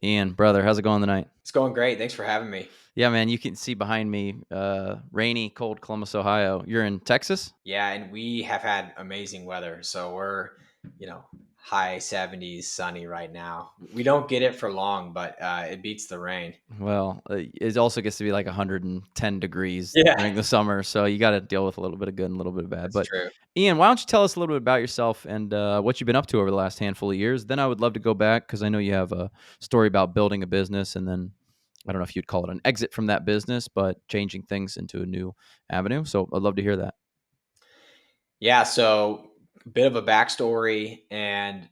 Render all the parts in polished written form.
Ian, brother, how's it going tonight? It's going great. Thanks for having me. Yeah, man, you can see behind me, rainy, cold Columbus, Ohio. You're in Texas? Yeah, and we have had amazing weather. So we're, you know, high 70s, sunny right now. We don't get it for long, but it beats the rain. Well, it also gets to be like 110 degrees Yeah, during the summer, so you got to deal with a little bit of good and a little bit of bad. that's But true. Ian, why don't you tell us a little bit about yourself and what you've been up to over the last handful of years? Then I would love to go back because I know you have a story about building a business, and then I don't know if you'd call it an exit from that business, but changing things into a new avenue. So I'd love to hear that. Yeah, so a bit of a backstory. And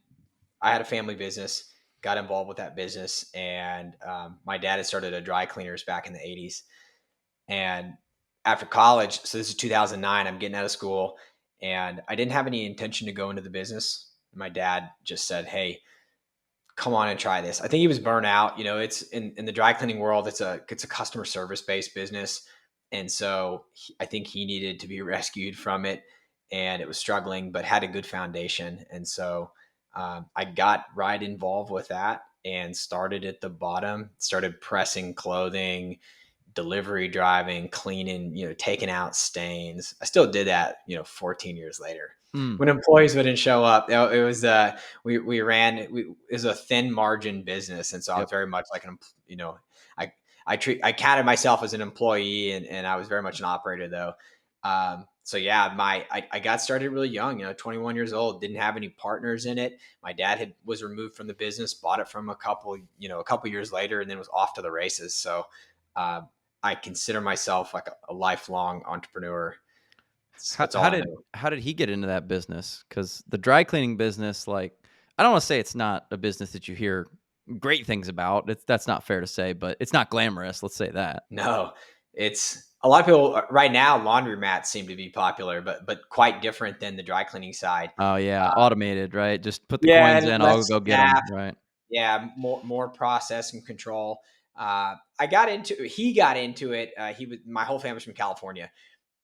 I had a family business, got involved with that business. And my dad had started a dry cleaners back in the 80s. And after college, so this is 2009, I'm getting out of school and I didn't have any intention to go into the business. My dad just said, "Hey, come on and try this." I think he was burnt out. It's in the dry cleaning world, it's a customer service based business. And so I think he needed to be rescued from it, and it was struggling, but had a good foundation. And so I got right involved with that and started at the bottom, started pressing clothing, delivery driving, cleaning, taking out stains. I still did that, 14 years later. Mm, When employees wouldn't show up, it was we ran it was a thin margin business, and so I was yep. very much like I I counted myself as an employee, and I was very much an operator though. So yeah, I got started really young, 21 years old, didn't have any partners in it. My dad was removed from the business, bought it from a couple years later, and then was off to the races. So uh, I consider myself like a lifelong entrepreneur. How That's all how I did know. how did he get into that business? Because the dry cleaning business, like, I don't want to say it's not a business that you hear great things about. That's not fair to say, but it's not glamorous. Let's say that. No, it's a lot of people right now. Laundromats seem to be popular, but quite different than the dry cleaning side. Oh yeah, Uh, automated, right? Just put the yeah, coins and in. I'll less go get staff. them. Right. Yeah, more process and control. I got into. He got into it. He was My whole family's from California,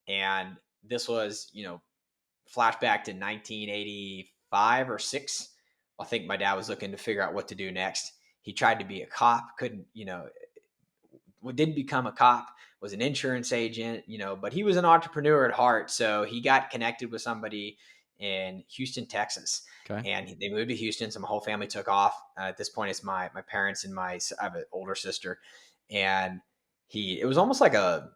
and this was flashback to 1985 or six. I think my dad was looking to figure out what to do next. He tried to be a cop, couldn't, didn't become a cop, was an insurance agent, but he was an entrepreneur at heart. So he got connected with somebody in Houston, Texas. Okay. And they moved to Houston. So my whole family took off. At this point, it's my parents and I have an older sister. And it was almost like a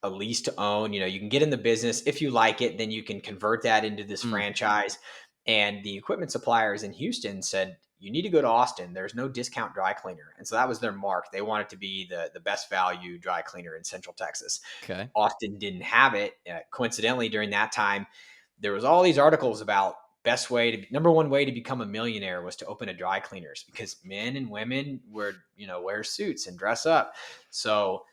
lease to own. You can get in the business. If you like it, then you can convert that into this Mm, franchise. And the equipment suppliers in Houston said, "You need to go to Austin. There's no discount dry cleaner." And so that was their mark. They wanted to be the best value dry cleaner in Central Texas. okay. Austin didn't have it. Coincidentally, during that time, there was all these articles about number one way to become a millionaire was to open a dry cleaners, because men and women wear suits and dress up. So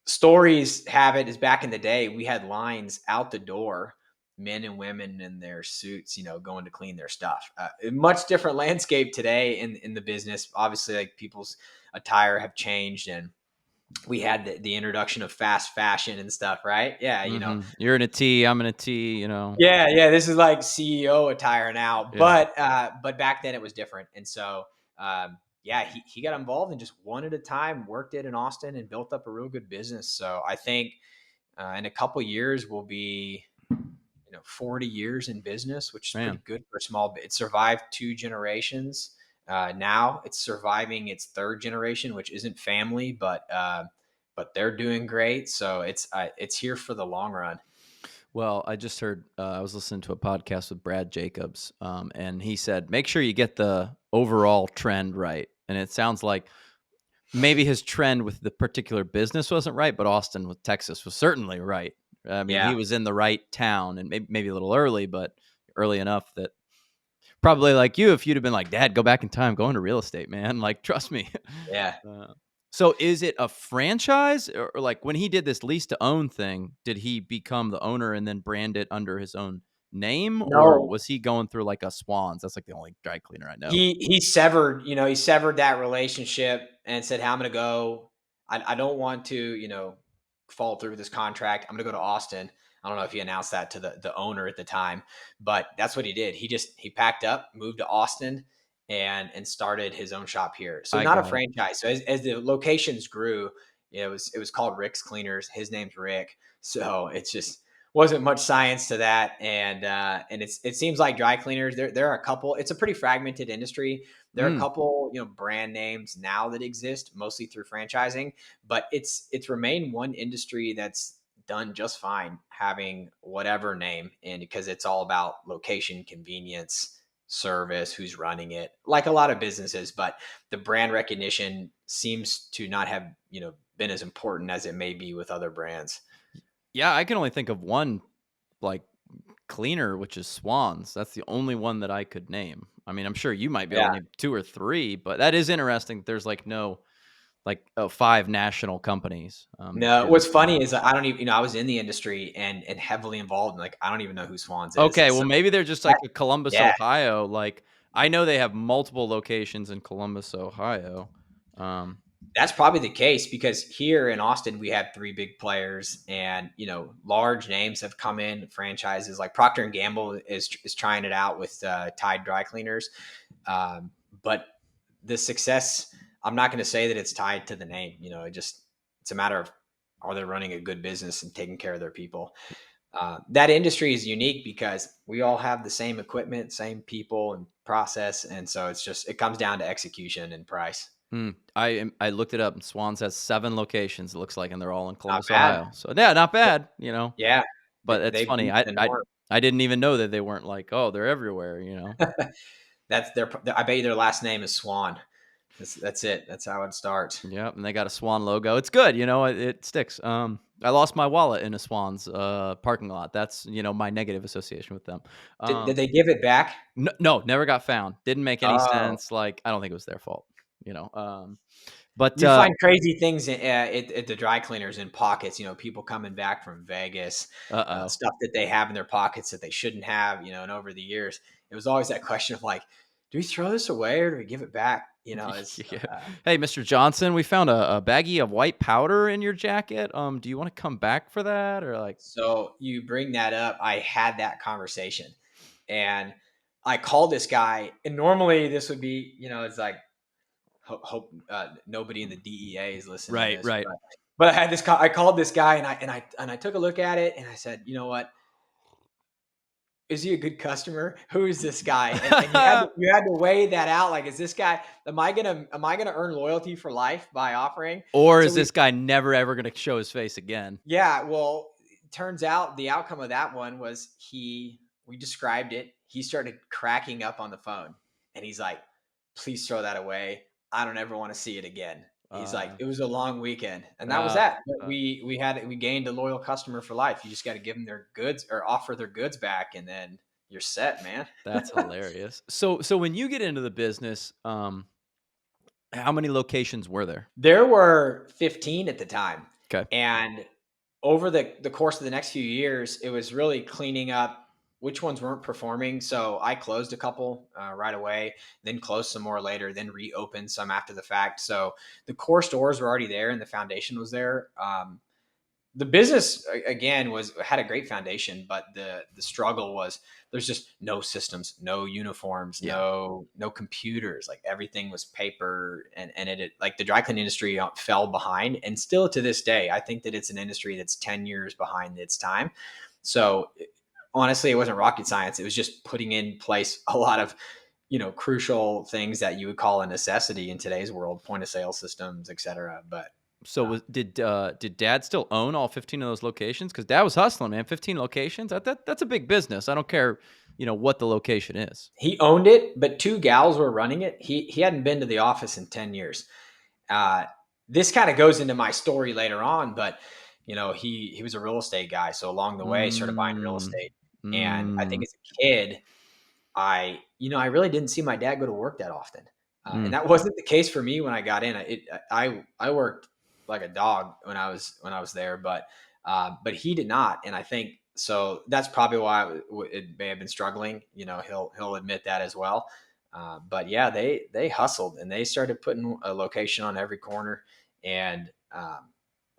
stories have it is back in the day, we had lines out the door, men and women in their suits, going to clean their stuff. A much different landscape today in the business. Obviously, like, people's attire have changed, and we had the introduction of fast fashion and stuff, right? Yeah, You're in a T. I'm in a T. You know. yeah. This is like CEO attire now, Yeah. but back then it was different. And so yeah, he got involved and just one at a time worked it in Austin and built up a real good business. So I think in a couple years we'll be 40 years in business, which is pretty Man. good for a small bit. It survived two generations. Now it's surviving its third generation, which isn't family, but they're doing great. So it's here for the long run. Well, I just heard, I was listening to a podcast with Brad Jacobs, and he said, make sure you get the overall trend right. And it sounds like maybe his trend with the particular business wasn't right, but Austin with Texas was certainly right. I mean, he Yeah. was in the right town and maybe a little early, but early enough that probably like you, if you'd have been like, Dad, go back in time, go into real estate, man. Like, trust me. Yeah. Uh, so is it a franchise or like when he did this lease to own thing, did he become the owner and then brand it under his own name or No, was he going through like a Swans? That's like the only dry cleaner I know. he severed that relationship and said, "How I'm going to go. I don't want to, follow through with this contract. I'm going to go to Austin." I don't know if he announced that to the owner at the time, but that's what he did. He packed up, moved to Austin, and started his own shop here. So I not a got it. franchise. So as the locations grew, it was called Rick's Cleaners. His name's Rick. So it's just wasn't much science to that. And it seems like dry cleaners, there are a couple, it's a pretty fragmented industry. There are a Mm. couple, brand names now that exist mostly through franchising, but it's remained one industry that's done just fine having whatever name, and because it's all about location, convenience, service, who's running it, like a lot of businesses. But the brand recognition seems to not have, been as important as it may be with other brands. Yeah, I can only think of one, like, cleaner, which is Swans. That's the only one that I could name. I mean, I'm sure you might be able Yeah. to name 2 or 3, but that is interesting. There's, like, no, like, 5 national companies, that No, do the what's same funny thing. is I don't even, I was in the industry and heavily involved, and like I don't even know who Swans is. Okay, well, So maybe they're just, that, like, a Columbus, yeah, Ohio, like, I know they have multiple locations in Columbus, Ohio. Um, that's probably the case because here in Austin we have three big players, and large names have come in. Franchises like Procter and Gamble is trying it out with Tide dry cleaners, but the success, I'm not going to say that it's tied to the name. It's a matter of, are they running a good business and taking care of their people. That industry is unique because we all have the same equipment, same people and process, and so it comes down to execution and price. I looked it up, and Swans has 7 locations, it looks like, and they're all in Not Columbus, bad. Ohio. So, yeah, not bad, you know? Yeah, But it's they've funny, beaten the norm. I didn't even know that they weren't like, "Oh, they're everywhere," you know? That's I bet you their last name is Swan. That's it. That's how it starts. Yep, and they got a swan logo. It's good, it sticks. I lost my wallet in a Swans, parking lot. That's, my negative association with them. Did they give it back? No, never got found. Didn't make any Oh, sense, like, I don't think it was their fault, you know? But, you find crazy things at the dry cleaners in pockets. People coming back from Vegas, uh-oh. stuff that they have in their pockets that they shouldn't have. And over the years, it was always that question of like, do we throw this away or do we give it back? Is Yeah. "Hey, Mr. Johnson, we found a baggie of white powder in your jacket. Do you wanna come back for that?" Or like, So you bring that up. I had that conversation, and I called this guy. And normally this would be, it's like, hope nobody in the DEA is listening to right, this, right. but I had this. I called this guy, and I took a look at it, and I said, you know what? Is he a good customer? Who is this guy? And you had to weigh that out. Like, is this guy? Am I gonna earn loyalty for life by offering? Or So is we this guy never ever gonna show his face again? Yeah, well, it turns out the outcome of that one was we described it. He started cracking up on the phone, and he's like, "Please throw that away. I don't ever want to see it again." He's like, Uh, "It was a long weekend." And that was uh, that. But uh, we gained a loyal customer for life. You just got to give them their goods or offer their goods back, and then you're set, man. that's hilarious. So when you get into the business, how many locations were there? There were 15 at the time. Okay. And over the course of the next few years, it was really cleaning up which ones weren't performing. So I closed a couple right away, then closed some more later, then reopened some after the fact. So the core stores were already there and the foundation was there. The business again was had a great foundation, but the struggle was there's just no systems, no uniforms, Yeah. no computers. Like everything was paper, and it like the dry cleaning industry fell behind, and still to this day I think that it's an industry that's 10 years behind its time. So honestly, it wasn't rocket science. It was just putting in place a lot of crucial things that you would call a necessity in today's world, point of sale systems, etc. But So did dad still own all 15 of those locations? Because dad was hustling, man. 15 locations. That's a big business. I don't care, what the location is. he owned it, but two gals were running it. He hadn't been to the office in 10 years. Uh, this kind of goes into my story later on, but he was a real estate guy. So along the way, started buying real Mm, estate. And I think mm, as a kid, I really didn't see my dad go to work that often. And mm. that wasn't the case for me when I got in. I worked like a dog when I was there, but he did not. And I think so that's probably why it may have been struggling. He'll admit that as well. But yeah, they hustled and they started putting a location on every corner. And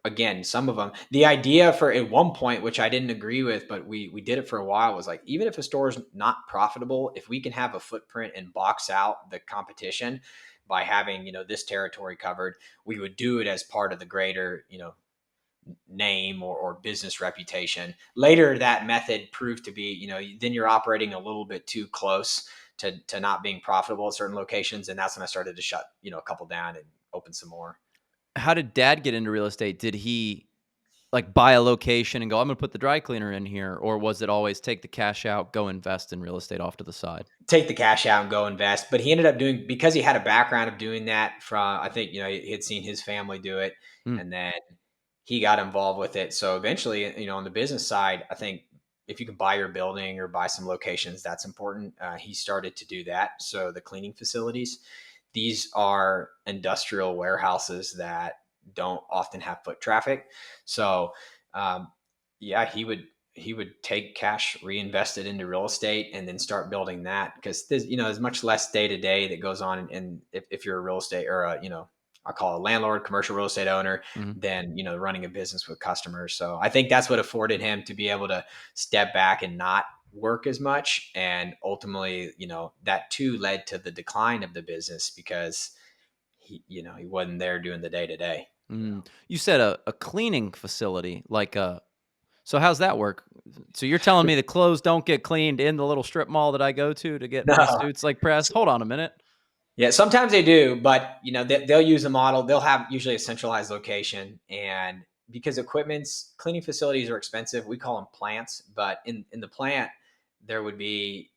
again, some of them, the idea for at one point, which I didn't agree with, but we did it for a while, was like, even if a store is not profitable, if we can have a footprint and box out the competition by having, this territory covered, we would do it as part of the greater, name or business reputation. Later, that method proved to be, then you're operating a little bit too close to not being profitable at certain locations. And that's when I started to shut, a couple down and open some more. How did dad get into real estate? Did he like buy a location and go, I'm gonna put the dry cleaner in here? Or was it always take the cash out, go invest in real estate off to the side? Take the cash out and go invest. But he ended up doing, because he had a background of doing that from, I think, he had seen his family do it, Mm. and then he got involved with it. So eventually, on the business side, I think if you can buy your building or buy some locations, that's important. He started to do that. So the cleaning facilities, these are industrial warehouses that don't often have foot traffic. So, um, yeah, he would take cash, reinvest it into real estate, and then start building that, because there's much less day to day that goes on. And if you're a real estate or I call a landlord, commercial real estate owner, Mhm. than running a business with customers. So I think that's what afforded him to be able to step back and not work as much. And ultimately, that too led to the decline of the business, because he wasn't there doing the day to day. You said a cleaning facility, like a so how's that work? So you're telling me the clothes don't get cleaned in the little strip mall that I go to get my No. suits, like, pressed? Hold on a minute. Yeah, sometimes they do, but they'll use a model. They'll have usually a centralized location, and because equipment's cleaning facilities are expensive, we call them plants. But in the plant, there would be,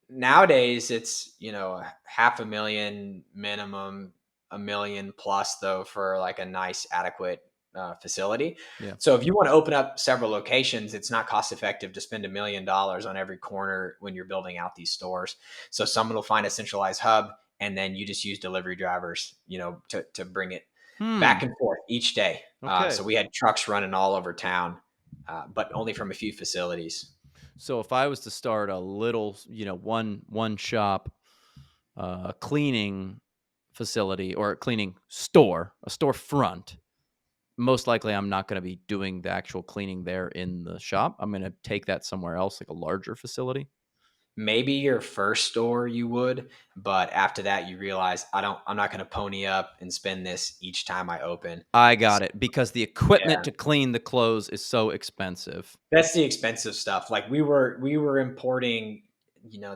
nowadays it's half a million minimum, a million plus though, for like a nice adequate facility. Yeah. So if you want to open up several locations, it's not cost effective to spend $1 million on every corner when you're building out these stores. So someone will find a centralized hub, and then you just use delivery drivers, to bring it back Hmm, and forth each day. okay. So we had trucks running all over town, but only from a few facilities. So if I was to start a little, one shop, cleaning facility or a cleaning store, a storefront, most likely I'm not gonna be doing the actual cleaning there in the shop. I'm gonna take that somewhere else, like a larger facility. Maybe your first store you would, but after that you realize, I'm not going to pony up and spend this each time I open. I So, got it, because the equipment yeah, to clean the clothes is so expensive. that's the expensive stuff. Like we were importing,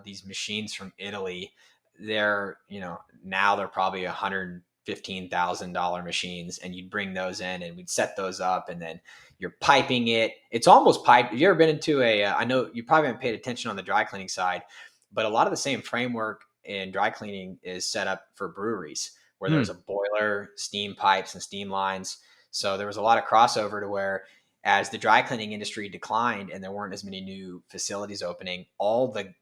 these machines from Italy. They're, now they're probably $115,000 machines, and you'd bring those in and we'd set those up, and then you're piping it. It's almost pipe. Have you ever been into a? I know you probably haven't paid attention on the dry cleaning side, but a lot of the same framework in dry cleaning is set up for breweries, where Hmm. there's a boiler, steam pipes, and steam lines. So there was a lot of crossover to where, as the dry cleaning industry declined and there weren't as many new facilities opening, all the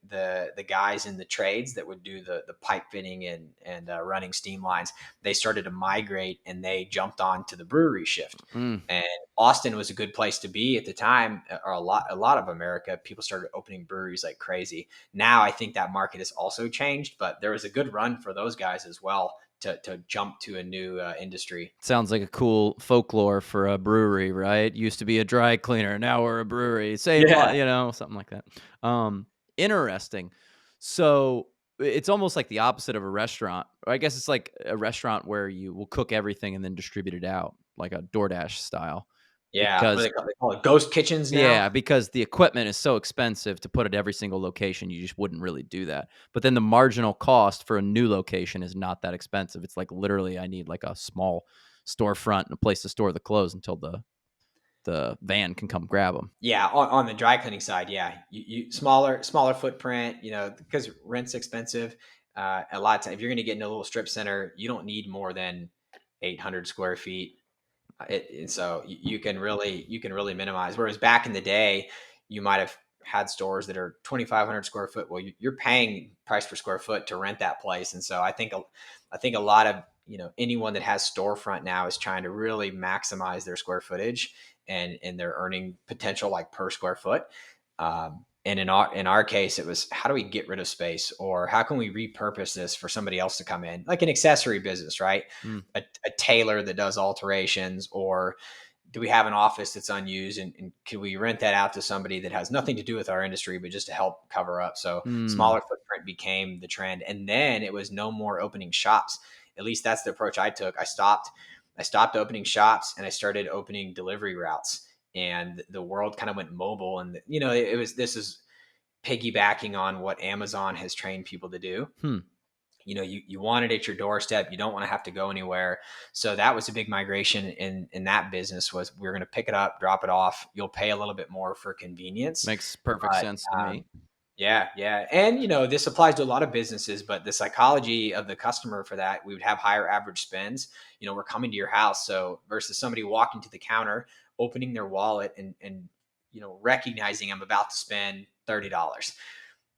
guys in the trades that would do the pipe fitting and running steam lines, they started to migrate and they jumped on to the brewery shift. Mm. And Austin was a good place to be at the time, or a lot of America. People started opening breweries like crazy. Now I think that market has also changed, but there was a good run for those guys as well to jump to a new industry. Sounds like a cool folklore for a brewery, right? Used to be a dry cleaner, now we're a brewery. Same, Yeah. something like that. Interesting. So it's almost like the opposite of a restaurant. Or I guess it's like a restaurant where you will cook everything and then distribute it out, like a DoorDash style. Yeah, what do Because they call it? Ghost kitchens now? yeah, because the equipment is so expensive to put at every single location, you just wouldn't really do that. But then the marginal cost for a new location is not that expensive. It's like literally I need like a small storefront and a place to store the clothes until the van can come grab them. Yeah, on the dry cleaning side, yeah, you smaller footprint, because rent's expensive. A lot of time, if you're going to get in a little strip center, you don't need more than 800 square feet. And so you can really minimize. Whereas back in the day, you might have had stores that are 2,500 square foot. Well, you're paying price per square foot to rent that place, and so I think a lot of anyone that has storefront now is trying to really maximize their square footage and their earning potential, like per square foot. And in our case, it was, how do we get rid of space, or how can we repurpose this for somebody else to come in, like an accessory business, right? Mm. A tailor that does alterations, or do we have an office that's unused, and can we rent that out to somebody that has nothing to do with our industry, but just to help cover up? So Mm. smaller footprint became the trend. And then it was no more opening shops. At least that's the approach I took. I stopped opening shops and I started opening delivery routes. And the world kind of went mobile. And, this is piggybacking on what Amazon has trained people to do. Hmm. You want it at your doorstep. You don't want to have to go anywhere. So that was a big migration in that business. Was we're going to pick it up, drop it off. You'll pay a little bit more for convenience, Makes perfect but sense to me. yeah, yeah. And this applies to a lot of businesses, but the psychology of the customer for that, we would have higher average spends. We're coming to your house. So versus somebody walking to the counter, opening their wallet and recognizing I'm about to spend $30.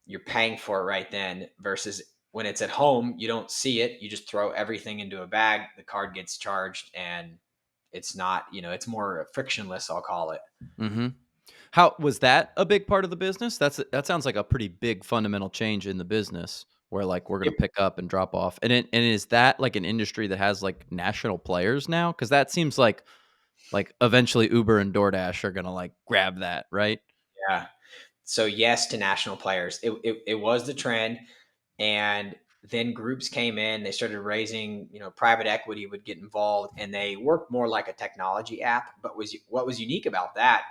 You're paying for it right then versus when it's at home, you don't see it. You just throw everything into a bag, the card gets charged, and it's not, it's more frictionless, I'll call it. Hmm. How was that a big part of the business? That sounds like a pretty big fundamental change in the business where like we're going to It, pick up and drop off. And is that like an industry that has like national players now? Cuz that seems like eventually Uber and DoorDash are going to like grab that, right? yeah. So yes to national players. It was the trend. And then groups came in, they started raising, private equity would get involved, and they worked more like a technology app. But what was unique about that,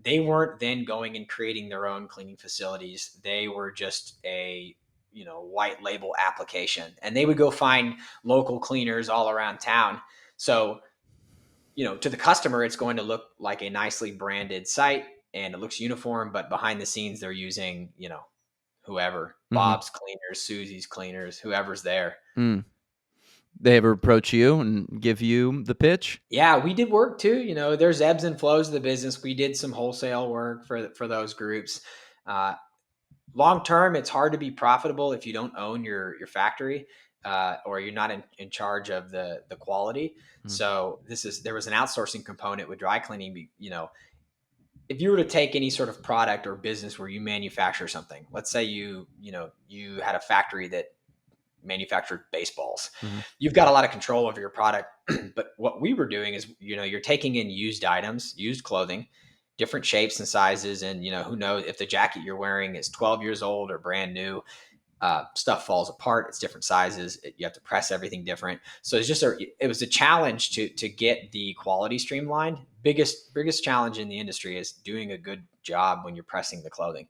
they weren't then going and creating their own cleaning facilities. They were just a white label application, and they would go find local cleaners all around town. So to the customer, it's going to look like a nicely branded site and it looks uniform, but behind the scenes they're using whoever, Mhm. Bob's Cleaners, Susie's Cleaners, whoever's there. Mm. They ever approach you and give you the pitch? Yeah, we did work too. There's ebbs and flows of the business. We did some wholesale work for those groups. Uh, Long term, it's hard to be profitable if you don't own your factory, or you're not in charge of the quality. Mm. So there was an outsourcing component with dry cleaning. If you were to take any sort of product or business where you manufacture something, let's say you had a factory that manufactured baseballs. Mhm. You've got a lot of control over your product. But what we were doing is, you're taking in used items, used clothing, different shapes and sizes. And, who knows if the jacket you're wearing is 12 years old or brand new. Stuff falls apart. It's different sizes. You have to press everything different. So it was a challenge to get the quality streamlined. Biggest challenge in the industry is doing a good job when you're pressing the clothing.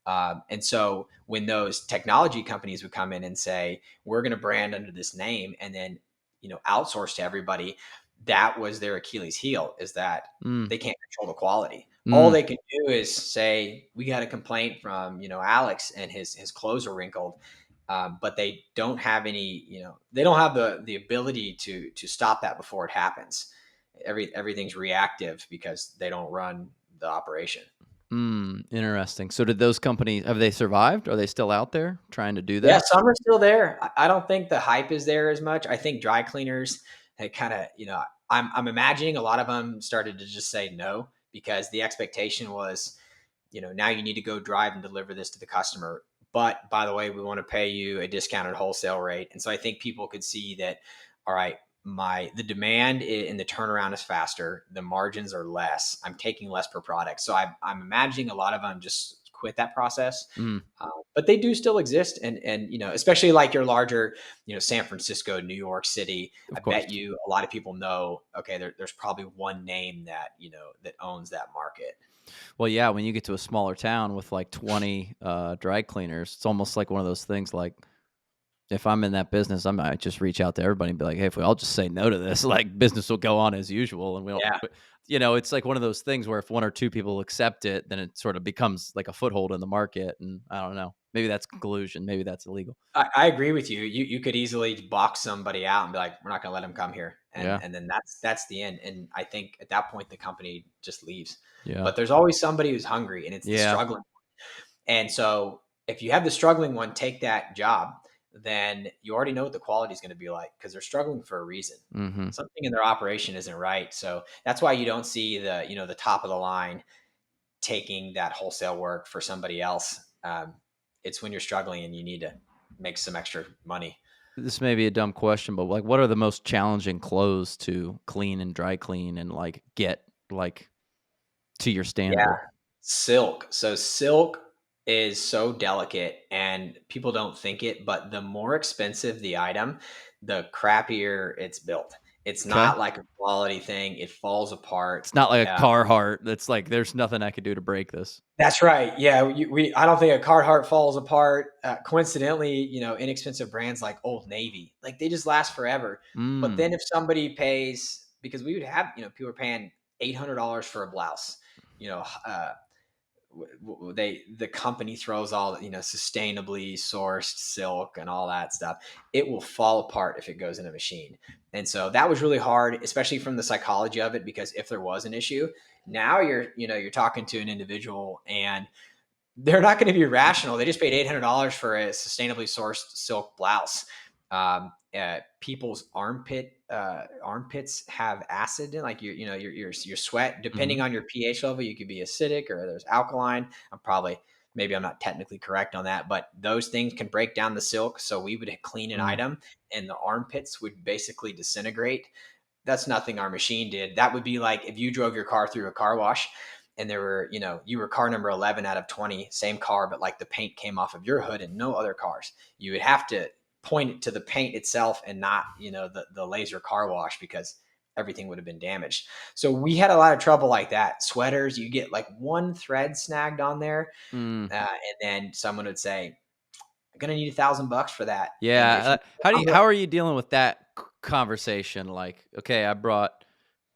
And so when those technology companies would come in and say, we're going to brand under this name and then, outsource to everybody, that was their Achilles heel, is that Mm. they can't control the quality. All Mm. they can do is say, we got a complaint from, Alex and his clothes are wrinkled. But they don't have they don't have the ability to stop that before it happens. Everything's reactive because they don't run the operation. Mm. Interesting. So did those companies have they survived? Are they still out there trying to do Yeah, that? some are still there. I don't think the hype is there as much. I think dry cleaners, they kind of, I'm imagining a lot of them started to just say no because the expectation was, now you need to go drive and deliver this to the customer. But by the way, we want to pay you a discounted wholesale rate. And so I think people could see that, all right, the demand and the turnaround is faster. The margins are less. I'm taking less per product. So I'm imagining a lot of them just quit that process. Mm. But they do still exist, and especially like your larger, San Francisco, New York City. I Of bet course. you a lot of people know. Okay, there's probably one name that that owns that market. Well, yeah, when you get to a smaller town with like 20 dry cleaners, it's almost like one of those things like if I'm in that business, I might just reach out to everybody and be like, "Hey, if we all just say no to this, like business will go on as usual." And Yeah, it's like one of those things where if one or two people accept it, then it sort of becomes like a foothold in the market. And I don't know, maybe that's collusion, maybe that's illegal. I agree with you. You could easily box somebody out and be like, we're not going to let them come here, and Yeah, then that's the end. And I think at that point the company just leaves. yeah, But there's always somebody who's hungry, and it's the yeah. struggling. And so if you have the struggling one take that job, then you already know what the quality is going to be like because they're struggling for a reason. Hmm. Something in their operation isn't right. So that's why you don't see the top of the line taking that wholesale work for somebody else. It's when you're struggling and you need to make some extra money. This may be a dumb question, but like, what are the most challenging clothes to clean and dry clean and like get? like to your Yeah. standard? Silk. So silk is so delicate and people don't think it, but the more expensive the item, the crappier it's built. It's Okay. not like a quality thing. It falls apart. It's not like a Uh, Carhartt that's like, there's nothing I could do to break this. that's right. Yeah, I don't think a Carhartt falls apart. Coincidentally, inexpensive brands like Old Navy, like they just last forever. But Mm. then if somebody pays, because we would have, people are paying $800 for a blouse, you know, the company throws all sustainably sourced silk and all that stuff. It will fall apart if it goes in a machine. And so that was really hard, especially from the psychology of it, because if there was an issue, now you're talking to an individual and they're not going to be rational. They just paid $800 for a sustainably sourced silk blouse. People's armpits have acid in, like your sweat. Depending Mhm. on your pH level, you could be acidic or there's alkaline. Maybe I'm not technically correct on that, but those things can break down the silk. So we would clean an Mm. item, and the armpits would basically disintegrate. That's nothing our machine did. That would be like if you drove your car through a car wash and you were car number 11 out of 20, same car, but like the paint came off of your hood and no other cars. You would have to point it to the paint itself and not, the laser car wash, because everything would have been damaged. So we had a lot of trouble like that. Sweaters, you get like one thread snagged on there. Mm. And then someone would say, I'm going to need $1,000 for that. And if Yeah, you, how are you dealing with that conversation? Like, okay, I brought,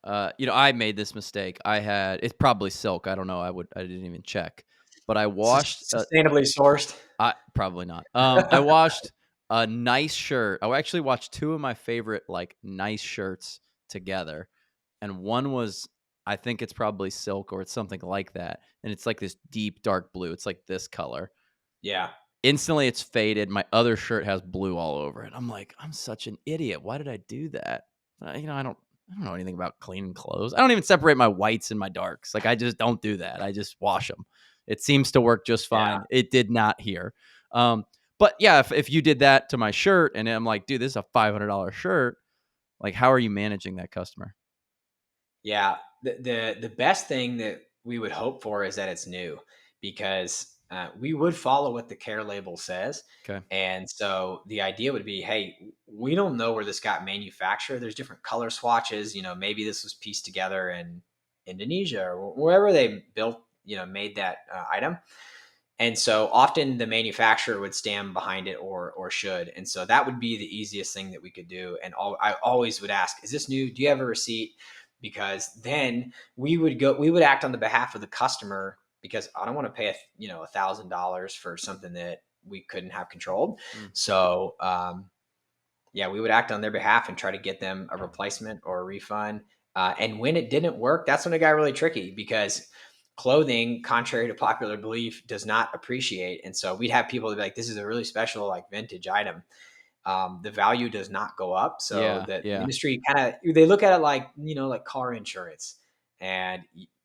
I made this mistake. It's probably silk. I don't know. I didn't even check, but I washed. sustainably sourced. I probably not. I washed a nice shirt. I actually watched two of my favorite like nice shirts together, and one was, I think it's probably silk or it's something like that, and it's like this deep dark blue. It's like this color. Yeah. Instantly, it's faded. My other shirt has blue all over it. I'm like, I'm such an idiot. Why did I do that? I don't know anything about cleaning clothes. I don't even separate my whites and my darks. Like, I just don't do that. I just wash them. It seems to work just Yeah. fine. It did not here. But yeah, if you did that to my shirt and I'm like, dude, this is a $500 shirt. Like, how are you managing that customer? Yeah, the best thing that we would hope for is that it's new, because we would follow what the care label says. Okay. And so the idea would be, hey, we don't know where this got manufactured. There's different color swatches. Maybe this was pieced together in Indonesia or wherever they built, made that item. And so often the manufacturer would stand behind it, or should. And so that would be the easiest thing that we could do. And I always would ask, is this new? Do you have a receipt? Because then we would act on the behalf of the customer, because I don't want to pay $1,000 for something that we couldn't have controlled. Mm. So yeah, we would act on their behalf and try to get them a replacement or a refund. And when it didn't work, that's when it got really tricky, because clothing, contrary to popular belief, does not appreciate. And so we'd have people be like, this is a really special, like, vintage item. The value does not go up. So Yeah. that the Yeah. industry they look at it like, like car insurance, and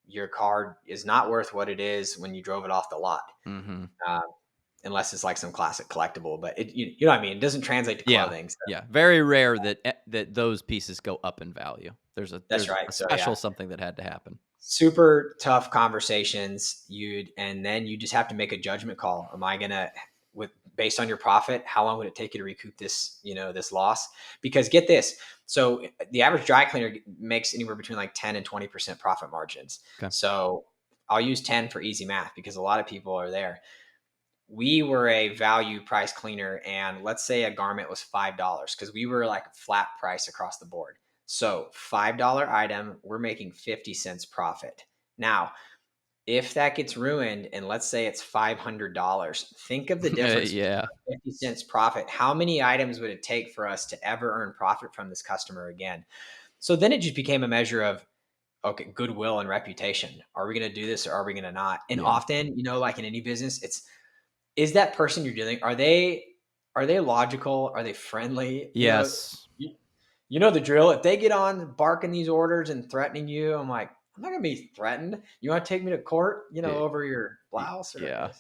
your car is not worth what it is when you drove it off the lot. Hmm. Um, Unless it's like some classic collectible, but you know what I mean? It doesn't translate to Yeah. clothing. So Yeah. Very rare that those pieces go up in value. that's There's right. a So yeah, special something that had to happen. super tough conversations. And then you just have to make a judgment call. Am I gonna, with based on your profit, how long would it take you to recoup this loss? Because get this, so the average dry cleaner makes anywhere between like 10 and 20% profit margins. Okay. So I'll use 10 for easy math, because a lot of people are there. We were a value price cleaner, and let's say a garment was $5, because we were like flat price across the board. So $5 item, we're making 50 cents profit. Now, if that gets ruined and let's say it's $500, think of the difference between Yeah. 50 cents profit. How many items would it take for us to ever earn profit from this customer again? So then it just became a measure of, okay, goodwill and reputation. Are we going to do this or are we going to not? And Yeah. often, like in any business, is that person you're dealing, are they logical? Are they friendly? Yes. You know the drill. If they get on barking these orders and threatening you, I'm like, I'm not gonna be threatened. You want to take me to court, Y- over your blouse or Yeah.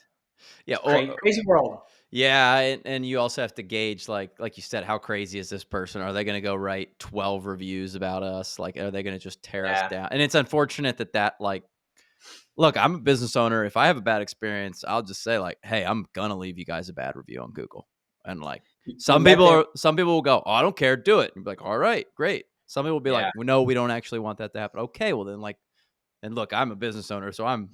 Yeah, Crazy world. yeah, and you also have to gauge, like you said, how crazy is this person? Are they gonna go write 12 reviews about us? Like, are they gonna just tear us Yeah. down? And it's unfortunate that, like, look, I'm a business owner. If I have a bad experience, I'll just say, like, "Hey, I'm gonna leave you guys a bad review on Google." And, like, You some let people them. are some people will go, "Oh, I don't care, do it." And be like, "All right, great." Some people will be like, Yeah. "Well, no, we don't actually want that to happen." Okay, well then, like, and look, I'm a business owner, so I'm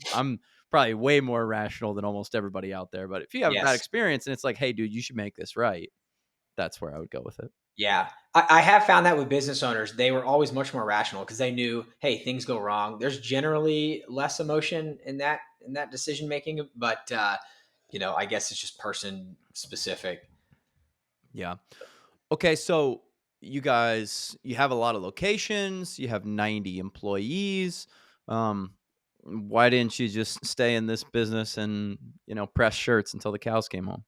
probably way more rational than almost everybody out there. But if you have a bad Yes. experience and it's like, "Hey, dude, you should make this right," that's where I would go with it. Yeah. I have found that with business owners, they were always much more rational because they knew, hey, things go wrong. There's generally less emotion in that decision making, but I guess it's just person specific. Yeah. Okay, so you have a lot of locations, you have 90 employees. Um, why didn't you just stay in this business and, press shirts until the cows came home?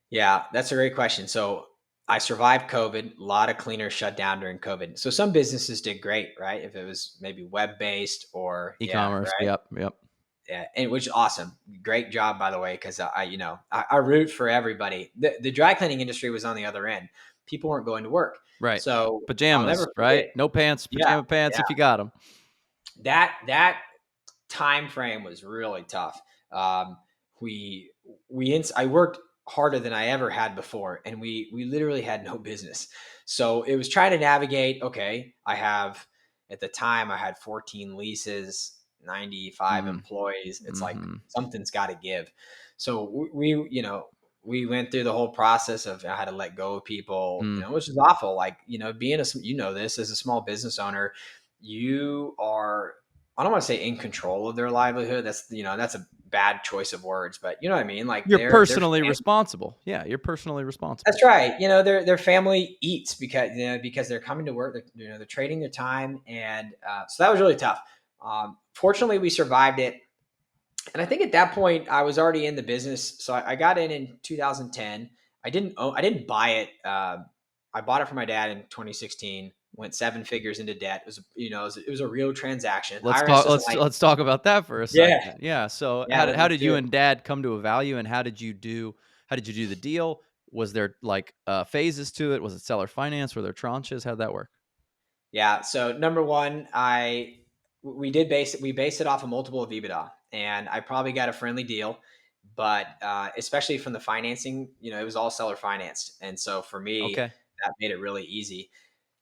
Yeah, that's a great question. So I survived COVID. A lot of cleaners shut down during COVID. So some businesses did great, right? If it was maybe web based or yeah, E-commerce. right. Yep, yep. Yeah, and which is awesome. Great job, by the way, because I root for everybody. The dry cleaning industry was on the other end. People weren't going to work, Right. so I'll Pajamas, never right? forget. No pants, Yeah, pajama pants yeah. if you got them. That time frame was really tough. Um, I worked harder than I ever had before, and we literally had no business. So it was trying to navigate. Okay, at the time I had 14 leases, 95 Mm, employees. It's like mhm, something's got to give. So we went through the whole process of I had to let go of people, mm. which is awful. Like being this as a small business owner, you are, I don't want to say in control of their livelihood. That's a bad choice of words, but you know what I mean? Like You're their personally family. responsible. Yeah, you're personally responsible. That's right. Their family eats because they're coming to work. They're trading their time, and so that was really tough. Fortunately, we survived it, and I think at that point I was already in the business. So I got in 2010. I didn't buy it. I bought it for my dad in 2016. Went seven figures into debt. It was it was a real transaction. Let's IRS talk doesn't let's like. let's talk about that for a Yeah, second. Yeah, so yeah. how Let's did do you it. and dad come to a value, and how did you do the deal? Was there, like, phases to it? Was it seller finance? Were there tranches? How'd that work? Yeah. So number one, we based it off a multiple of EBITDA, and I probably got a friendly deal, but especially from the financing, it was all seller financed, and so for me, Okay. that made it really easy.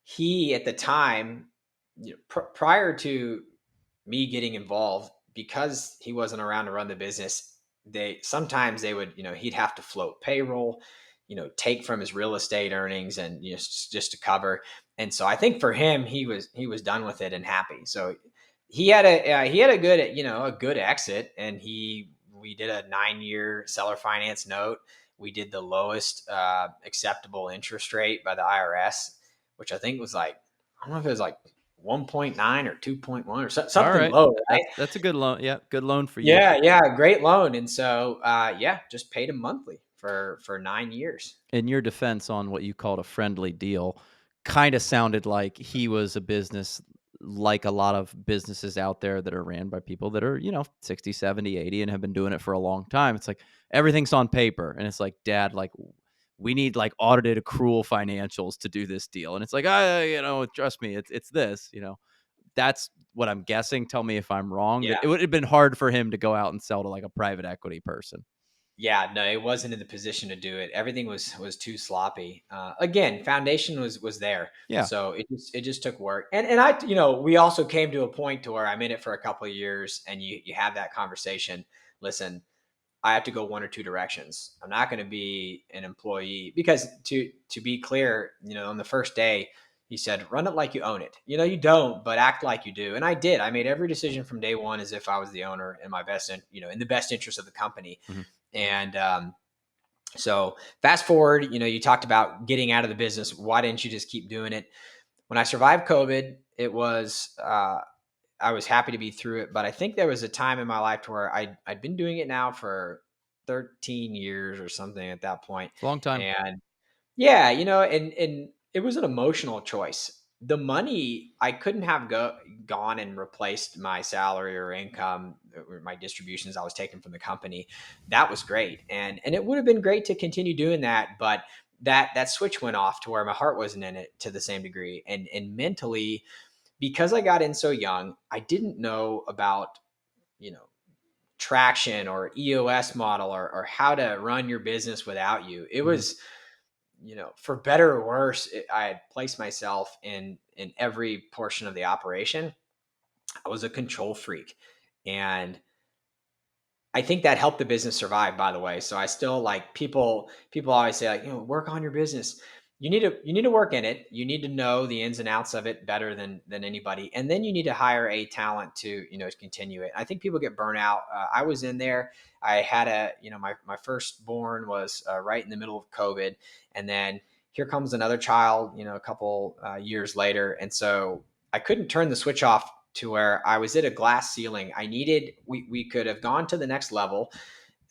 He at the time, prior to me getting involved, because he wasn't around to run the business, they would, he'd have to float payroll, take from his real estate earnings and just to cover. And so I think for him, he was done with it and happy. So he had a good, a good exit, and we did a 9-year seller finance note. We did the lowest acceptable interest rate by the IRS, which I think was like, I don't know if it was like 1.9 or 2.1 or something Alright. low, right? That's a good loan. Yeah, good loan for you. Yeah, yeah, great loan. And so, yeah, just paid him monthly for 9 years. In your defense on what you called a friendly deal, kinda sounded like he was a business like a lot of businesses out there that are ran by people that are, 60, 70, 80, and have been doing it for a long time. It's like everything's on paper, and it's like, "Dad, like, we need, like, audited accrual financials to do this deal." And it's like, trust me, it's this," That's what I'm guessing. Tell me if I'm wrong, that Yeah, it would have been hard for him to go out and sell to, like, a private equity person. yeah, no, it wasn't in the position to do it. Everything was too sloppy. Again, foundation was there, Yeah. so it just took work. And we also came to a point to where I'm in it for a couple of years, and you have that conversation. Listen, I have to go one or two directions. I'm not going to be an employee because to be clear, on the first day, he said, "Run it like you own it. You don't, but act like you do." And I did. I made every decision from day one as if I was the owner in my best, in the best interest of the company. Mhm. And so fast forward, you talked about getting out of the business. Why didn't you just keep doing it? When I survived COVID, it was I was happy to be through it, but I think there was a time in my life to where I'd been doing it now for 13 years or something at that point. It's a long time. And yeah, and it was an emotional choice. the money, I couldn't have gone and replaced my salary or income or my distributions I was taking from the company. That was great. And it would have been great to continue doing that, but that switch went off to where my heart wasn't in it to the same degree. And mentally, because I got in so young, I didn't know about, you know, traction or EOS model, or how to run your business without you. It Mhm. was, for better or worse, I had placed myself in every portion of the operation. I was a control freak, and I think that helped the business survive, by the way. So I still, like, people always say, like, work on your business. You need to work in it. You need to know the ins and outs of it better than anybody. And then you need to hire a talent to, continue it. I think people get burnt out. I was in there. I had my firstborn was right in the middle of COVID. And then here comes another child, a couple years later. And so I couldn't turn the switch off to where I was at a glass ceiling. We could have gone to the next level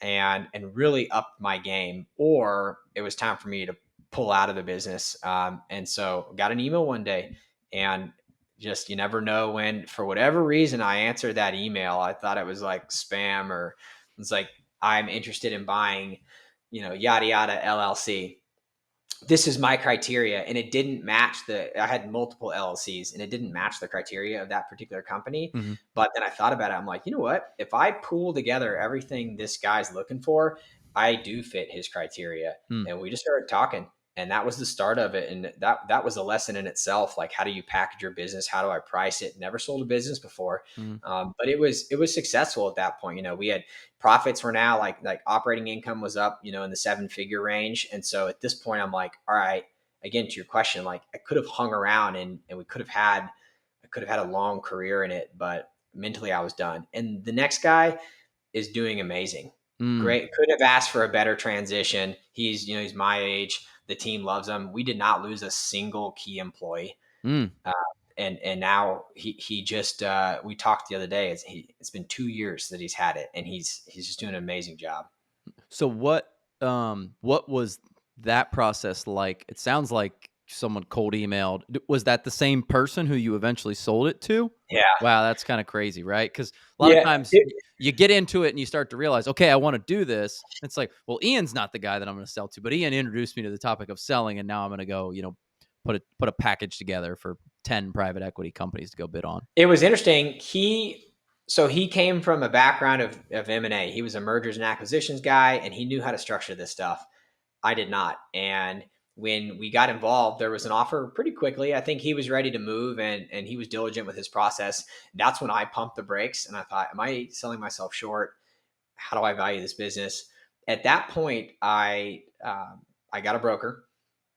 and really upped my game, or it was time for me to pull out of the business. And so got an email one day, and just, you never know when, for whatever reason, I answered that email. I thought it was like spam, or it's like, I'm interested in buying, yada yada LLC. This is my criteria, and it didn't match I had multiple LLCs, and it didn't match the criteria of that particular company. Mhm. But then I thought about it. I'm like, you know what? If I pull together everything this guy's looking for, I do fit his criteria. Mm. And we just started talking, and that was the start of it. And that was a lesson in itself. Like, how do you package your business? How do I price it? Never sold a business before. Mhm. But it was successful at that point. We had profits, were now like operating income was up, in the 7-figure range. And so at this point, I'm like, all right, again, to your question, like, I could have hung around, and I could have had a long career in it, but mentally I was done. And the next guy is doing amazing. Mm. Great. Could have asked for a better transition. He's my age. The team loves him. We did not lose a single key employee. Mm. Uh, and now he just we talked the other day. It's been 2 years that he's had it, and he's just doing an amazing job. So what was that process like? It sounds like someone cold emailed. Was that the same person who you eventually sold it to? Yeah, Wow, that's kind of crazy, right? Because a lot of yeah. times you get into it and you start to realize, okay, I want to do this. It's like, well, Ian's not the guy that I'm going to sell to, but Ian introduced me to the topic of selling, and now I'm going to go, put a package together for 10 private equity companies to go bid on. It was interesting. He came from a background of M&A. He was a mergers and acquisitions guy, and he knew how to structure this stuff. I did not. And when we got involved, there was an offer pretty quickly. I think he was ready to move, and he was diligent with his process. That's when I pumped the brakes, and I thought, am I selling myself short? How do I value this business? At that point, I got a broker,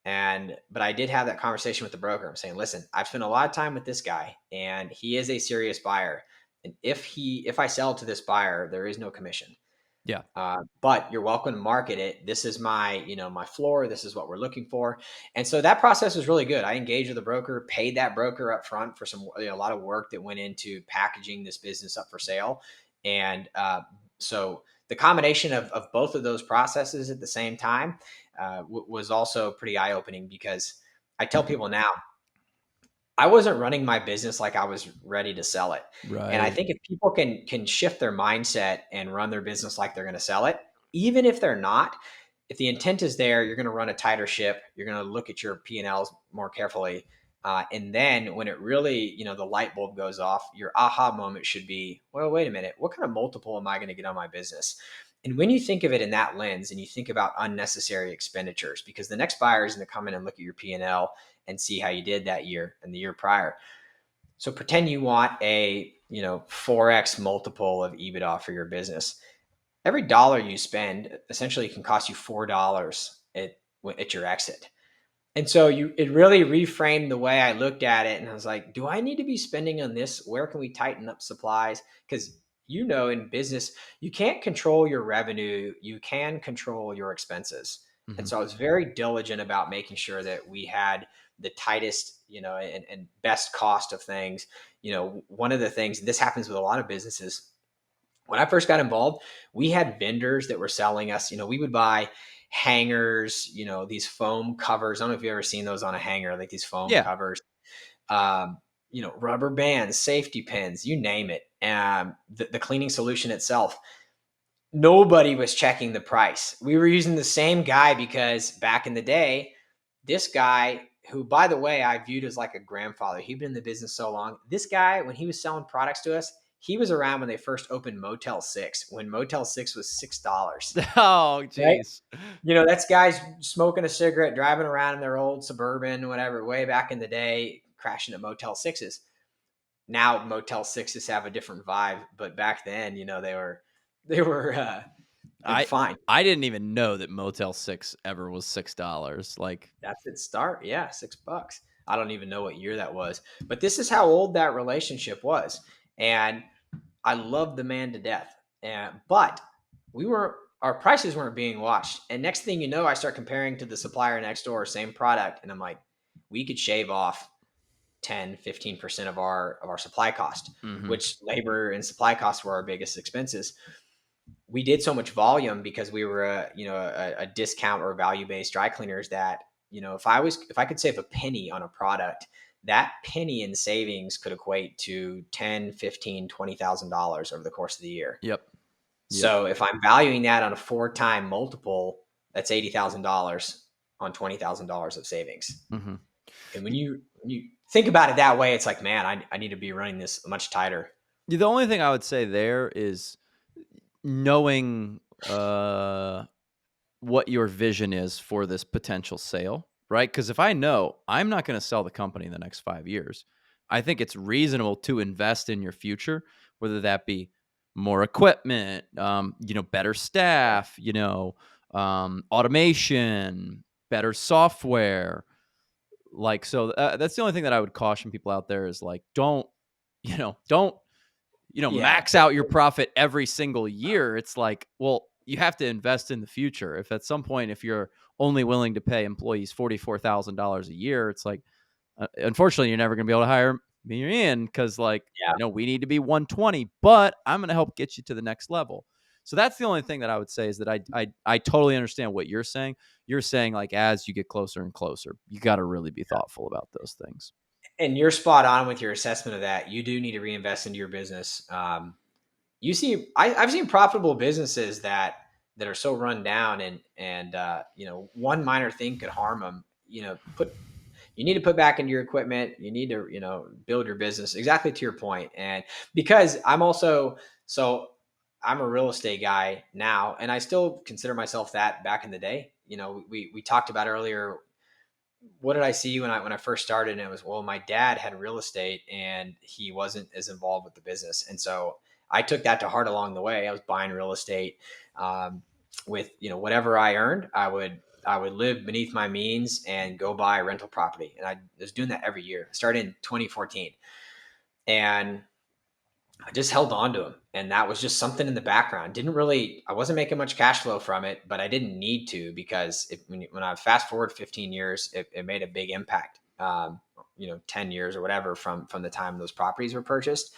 but I did have that conversation with the broker. I'm saying, listen, I've spent a lot of time with this guy, and he is a serious buyer. And if I sell to this buyer, there is no commission. Yeah. But you're welcome to market it. This is my floor. This is what we're looking for. And so that process was really good. I engaged with a broker, paid that broker up front for a lot of work that went into packaging this business up for sale. And so the combination of both of those processes at the same time was also pretty eye opening, because I tell people now, I wasn't running my business like I was ready to sell it. And I Right. think if people can shift their mindset and run their business like they're going to sell it, even if they're not, if the intent is there, you're going to run a tighter ship. You're going to look at your P&Ls more carefully. And then when it really, the light bulb goes off, your aha moment should be, well, wait a minute, what kind of multiple am I going to get on my business? And when you think of it in that lens, and you think about unnecessary expenditures, because the next buyer is going to come in and look at your P&L and see how you did that year and the year prior. So pretend you want a 4x multiple of EBITDA for your business. Every dollar you spend essentially can cost you $4 at your exit. And so it really reframed the way I looked at it, and I was like, do I need to be spending on this? Where can we tighten up supplies? Because in business, you can't control your revenue, you can control your expenses. And Mhm. so I was very diligent about making sure that we had the tightest, and best cost of things. One of the things, this happens with a lot of businesses, when I first got involved, we had vendors that were selling us, we would buy hangers, these foam covers. I don't know if you've ever seen those on a hanger, like these foam Yeah. covers. um, rubber bands, safety pins, you name it. The cleaning solution itself, nobody was checking the price. We were using the same guy because back in the day, this guy, who, by the way, I viewed as like a grandfather, he'd been in the business so long. This guy, when he was selling products to us, he was around when they first opened Motel 6, when Motel 6 was $6, Oh, right? geez. That's guys smoking a cigarette, driving around in their old Suburban, whatever, way back in the day, crashing at Motel 6s. Now Motel 6s have a different vibe, but back then, they were I fine. I didn't even know that Motel 6 ever was $6. Like, That's its start. Yeah, $6. I don't even know what year that was, but this is how old that relationship was. And I love the man to death. But our prices weren't being watched. And next thing you know, I start comparing to the supplier next door, same product. And I'm like, we could shave off 10-15% of our supply cost, mhm. which labor and supply costs were our biggest expenses. We did so much volume because we were a discount or value based dry cleaners that, if I could save a penny on a product, that penny in savings could equate to 10, 15, $20,000 over the course of the year. Yep. Yep. So if I'm valuing that on a 4-time multiple, that's $80,000 on $20,000 of savings. Mhm. And when you think about it that way, it's like, man, I need to be running this much tighter. The only thing I would say there is knowing, what your vision is for this potential sale, right? Because if I know I'm not going to sell the company in the next 5 years, I think it's reasonable to invest in your future, whether that be more equipment, better staff, automation, better software. Like, so that's the only thing that I would caution people out there is like, don't Yeah. max out your profit every single year. It's like, well, you have to invest in the future. If at some point, if you're only willing to pay employees $44,000 a year, it's like, unfortunately, you're never going to be able to hire me in because, like, Yeah. we need to be 120, but I'm going to help get you to the next level. So that's the only thing that I would say is that I totally understand what you're saying. You're saying, like, as you get closer and closer, you got to really be thoughtful about those things. And you're spot on with your assessment of that. You do need to reinvest into your business. I've seen profitable businesses that are so run down, and one minor thing could harm them. You need to put back into your equipment. You need to build your business exactly to your point. And because I'm a real estate guy now, and I still consider myself that back in the day. We talked about earlier, what did I see when I first started? And it was, well, my dad had real estate and he wasn't as involved with the business. And so I took that to heart along the way. I was buying real estate, with, whatever I earned, I would live beneath my means and go buy rental property. And I was doing that every year. I started in 2014, and I just held on to them. And that was just something in the background. I wasn't making much cash flow from it, but I didn't need to, because when I fast forward 15 years, it made a big impact. 10 years or whatever from the time those properties were purchased.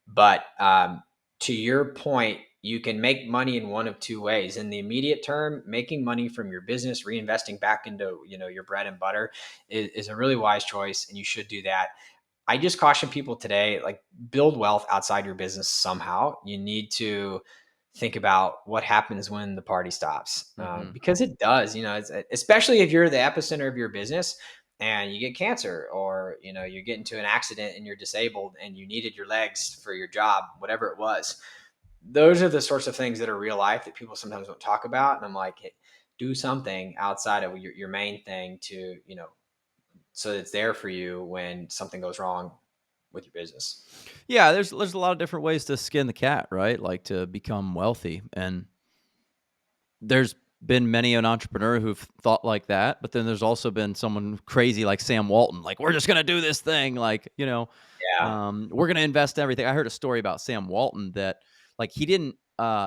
But to your point, you can make money in one of two ways. In the immediate term, making money from your business, reinvesting back into your bread and butter is a really wise choice, and you should do that. I just caution people today, like, build wealth outside your business somehow. You need to think about what happens when the party stops, Mm-hmm. because it does. Especially if you're the epicenter of your business and you get cancer, or you get into an accident and you're disabled and you needed your legs for your job, whatever it was. Those are the sorts of things that are real life that people sometimes don't talk about. And I'm like, hey, do something outside of your main thing to so it's there for you when something goes wrong with your business. Yeah, there's a lot of different ways to skin the cat, right? Like, to become wealthy. And there's been many an entrepreneur who've thought like that, but then there's also been someone crazy like Sam Walton, like, we're just gonna do this thing, like, Yeah. we're gonna invest in everything. I heard a story about Sam Walton that, like, he didn't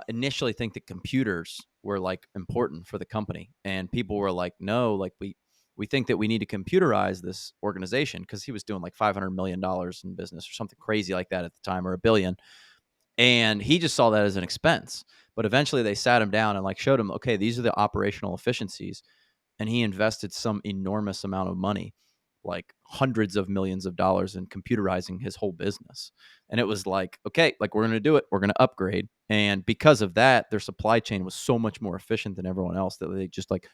initially think that computers were, like, important for the company, and people were like, no, like, we think that we need to computerize this organization, because he was doing like $500 million in business or something crazy like that at the time, or a billion. And he just saw that as an expense. But eventually they sat him down and, like, showed him, okay, these are the operational efficiencies. And he invested some enormous amount of money like hundreds of millions of dollars in computerizing his whole business. And it was like, okay, like we're going to do it. We're going to upgrade. And because of that, their supply chain was so much more efficient than everyone else that they just like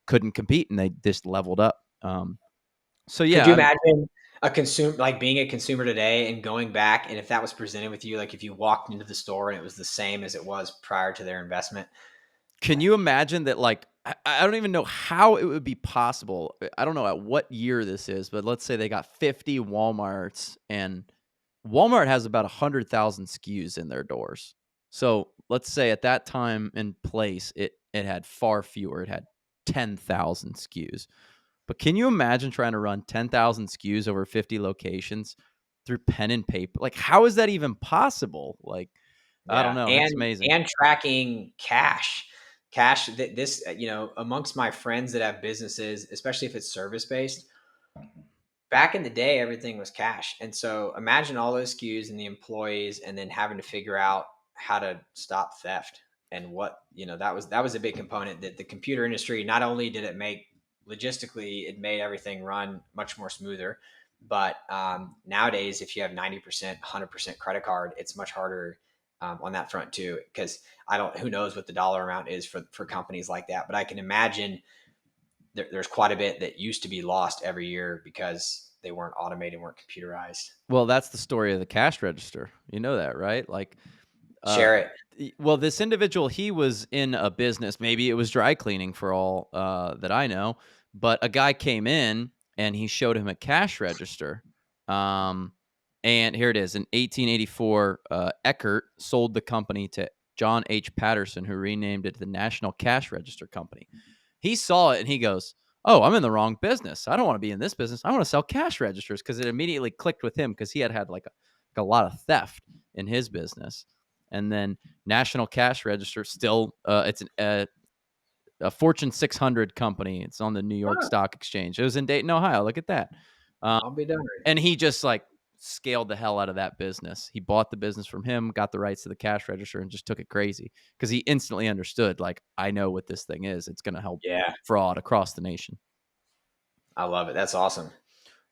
couldn't compete, and they just leveled up. So Could yeah, you I mean, imagine a consumer, like being a consumer today and going back, and if that was presented with you, like if you walked into the store and it was the same as it was prior to their investment? can you imagine that? Like, I don't even know how it would be possible. I don't know at what year this is, but let's say they got 50 Walmarts, and Walmart has about 100,000 SKUs in their doors. So let's say at that time and place, it had far fewer. It had 10,000 SKUs. But can you imagine trying to run 10,000 SKUs over 50 locations through pen and paper? Like, how is that even possible? Like, I don't Yeah, know. It's amazing. and tracking cash that this, amongst my friends that have businesses, especially if it's service based, back in the day, everything was cash. And so imagine all those SKUs and the employees, and then having to figure out how to stop theft. And what, that was a big component that the computer industry, not only did it make logistically, it made everything run much more smoother. But nowadays, if you have 90%, 100% credit card, it's much harder on that front too. Because who knows what the dollar amount is for companies like that. But I can imagine there's quite a bit that used to be lost every year because they weren't automated, weren't computerized. Well, that's the story of the cash register. You know that, right? Like, uh, Share it. well, this individual, he was in a business. Maybe it was dry cleaning for all that I know. But a guy came in and he showed him a cash register. Um, and here it is. In 1884, Eckert sold the company to John H. Patterson, who renamed it the National Cash Register Company. He saw it and he goes, "Oh, I'm in the wrong business. I don't want to be in this business. I want to sell cash registers," because it immediately clicked with him because he had like a lot of theft in his business. And then National Cash Register still, a Fortune 600 company. It's on the New York Huh, Stock Exchange. It was in Dayton, Ohio. Look at that. Um, I'll be done. and he just like scaled the hell out of that business. He bought the business from him, got the rights to the cash register, and just took it crazy because he instantly understood, like, I know what this thing is. It's going to help Yeah, fraud across the nation. I love it. That's awesome.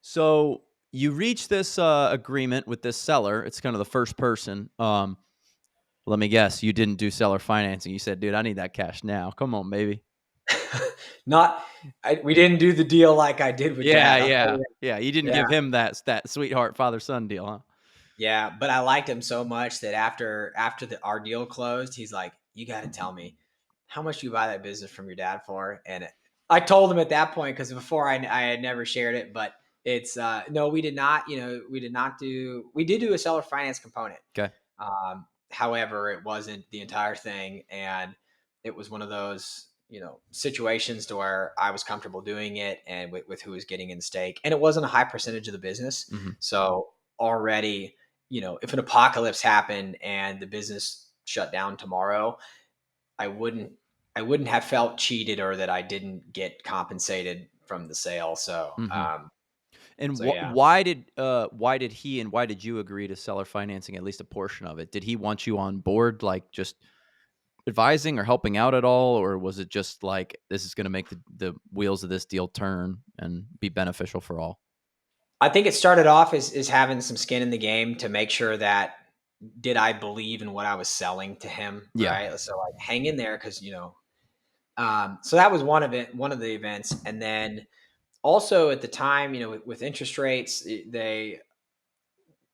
So you reach this agreement with this seller. It's kind of the first person. Let me guess, you didn't do seller financing. You said, "Dude, I need that cash now. Come on, baby." Not, we didn't do the deal like I did with Yeah, dad. I'll tell yeah, you yeah. You didn't that. Yeah. give him that sweetheart father son deal, huh? Yeah, but I liked him so much that after our deal closed, he's like, "You got to tell me how much you buy that business from your dad for." And I told him at that point, because before I had never shared it, but it's no, we did not. We did do a seller finance component. Okay. However, it wasn't the entire thing, and it was one of those situations to where I was comfortable doing it, and with who was getting in the stake, and it wasn't a high percentage of the business, Mhm. so already, if an apocalypse happened and the business shut down tomorrow, I wouldn't I wouldn't have felt cheated or that I didn't get compensated from the sale. So, Mhm. And so yeah. why did he and why did you agree to seller financing at least a portion of it? Did he want you on board, like, just advising or helping out at all, or was it just like, this is gonna make the wheels of this deal turn and be beneficial for all? I think it started off as having some skin in the game to make sure that, did I believe in what I was selling to him, Yeah. right? So like, hang in there, because so that was one of the events, and then also at the time, with interest rates,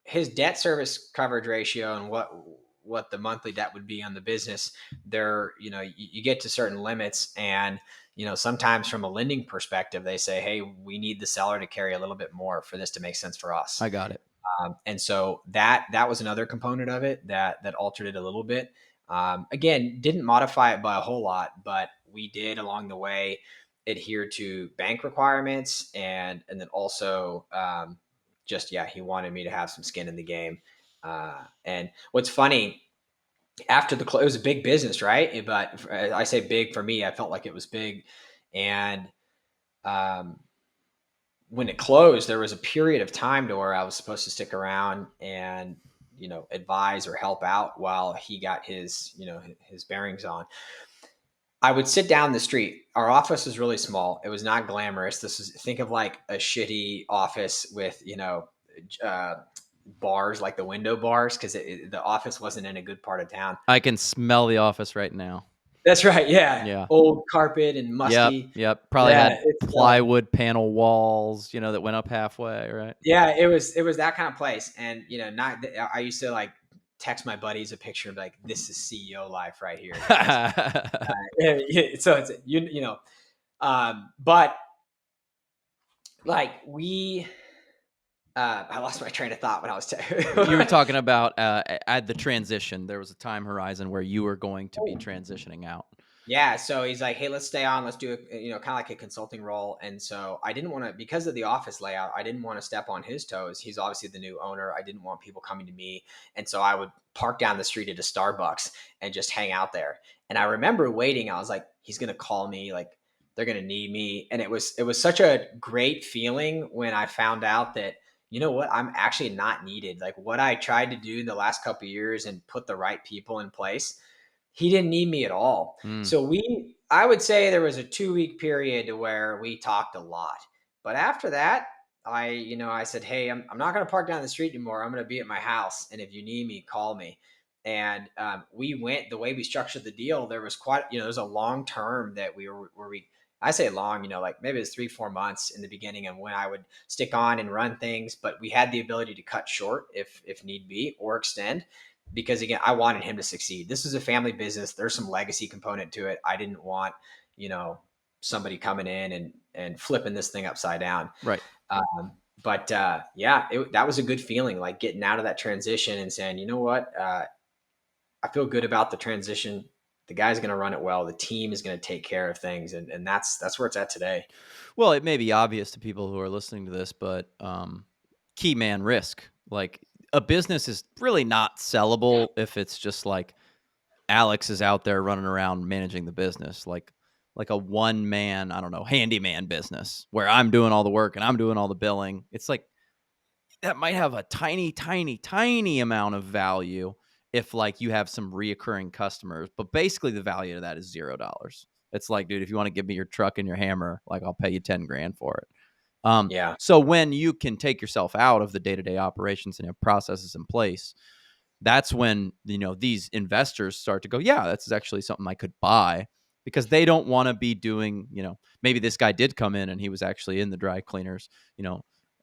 his debt service coverage ratio and what the monthly debt would be on the business, there, you get to certain limits, and sometimes from a lending perspective, they say, hey, we need the seller to carry a little bit more for this to make sense for us. I got it. And so that was another component of it that altered it a little bit. Again, didn't modify it by a whole lot, but we did along the way adhere to bank requirements, and then also, just, yeah, he wanted me to have some skin in the game. And what's funny, after it was a big business, right? But I say big, for me, I felt like it was big, and um, when it closed, there was a period of time to where I was supposed to stick around and advise or help out while he got his bearings on. I would sit down the street. Our office was really small. It was not glamorous. This is, think of like a shitty office with, uh, bars, like the window bars, because the office wasn't in a good part of town. I can smell the office right now. That's right. Yeah. Yeah. Old carpet and Yep, musty. yep. Probably Yeah. had plywood panel walls, that went up halfway, right? Yeah, it was that kind of place. And, not, I used to like text my buddies a picture of like, this is CEO life right here, guys. So it's, but like I lost my train of thought when I was You were talking about at the transition. There was a time horizon where you were going to be transitioning out. Yeah, so he's like, "Hey, let's stay on. Let's do a, kind of like a consulting role." And so I didn't want to, because of the office layout, I didn't want to step on his toes. He's obviously the new owner. I didn't want people coming to me, and so I would park down the street at a Starbucks and just hang out there. And I remember waiting. I was like, "He's gonna call me. Like, they're gonna need me." And it was such a great feeling when I found out that, you know what, I'm actually not needed. Like what I tried to do in the last couple of years and put the right people in place, he didn't need me at all. Mm. So I would say there was a 2 week period where we talked a lot. But after that, I said, "Hey, I'm not going to park down the street anymore. I'm going to be at my house. And if you need me, call me." And we went, the way we structured the deal, there was quite, there's a long term that we were, where I say long, like maybe it was 3-4 months in the beginning of when I would stick on and run things, but we had the ability to cut short if need be, or extend, because again, I wanted him to succeed. This is a family business. There's some legacy component to it. I didn't want, somebody coming in and flipping this thing upside down. Right. But yeah, that was a good feeling, like getting out of that transition and saying, you know what, I feel good about the transition. The guy's going to run it well. The team is going to take care of things. And that's where it's at today. Well, it may be obvious to people who are listening to this, but key man risk. Like a business is really not sellable if it's just like Alex is out there running around managing the business, like a one man, I don't know, handyman business where I'm doing all the work and I'm doing all the billing. It's like that might have a tiny, tiny, tiny amount of value if like you have some reoccurring customers, but basically the value of that is $0. It's like, dude, if you want to give me your truck and your hammer, like I'll pay you 10 grand for it. Yeah. So when you can take yourself out of the day-to-day operations and have processes in place, that's when, these investors start to go, yeah, that's actually something I could buy, because they don't want to be doing, maybe this guy did come in and he was actually in the dry cleaners,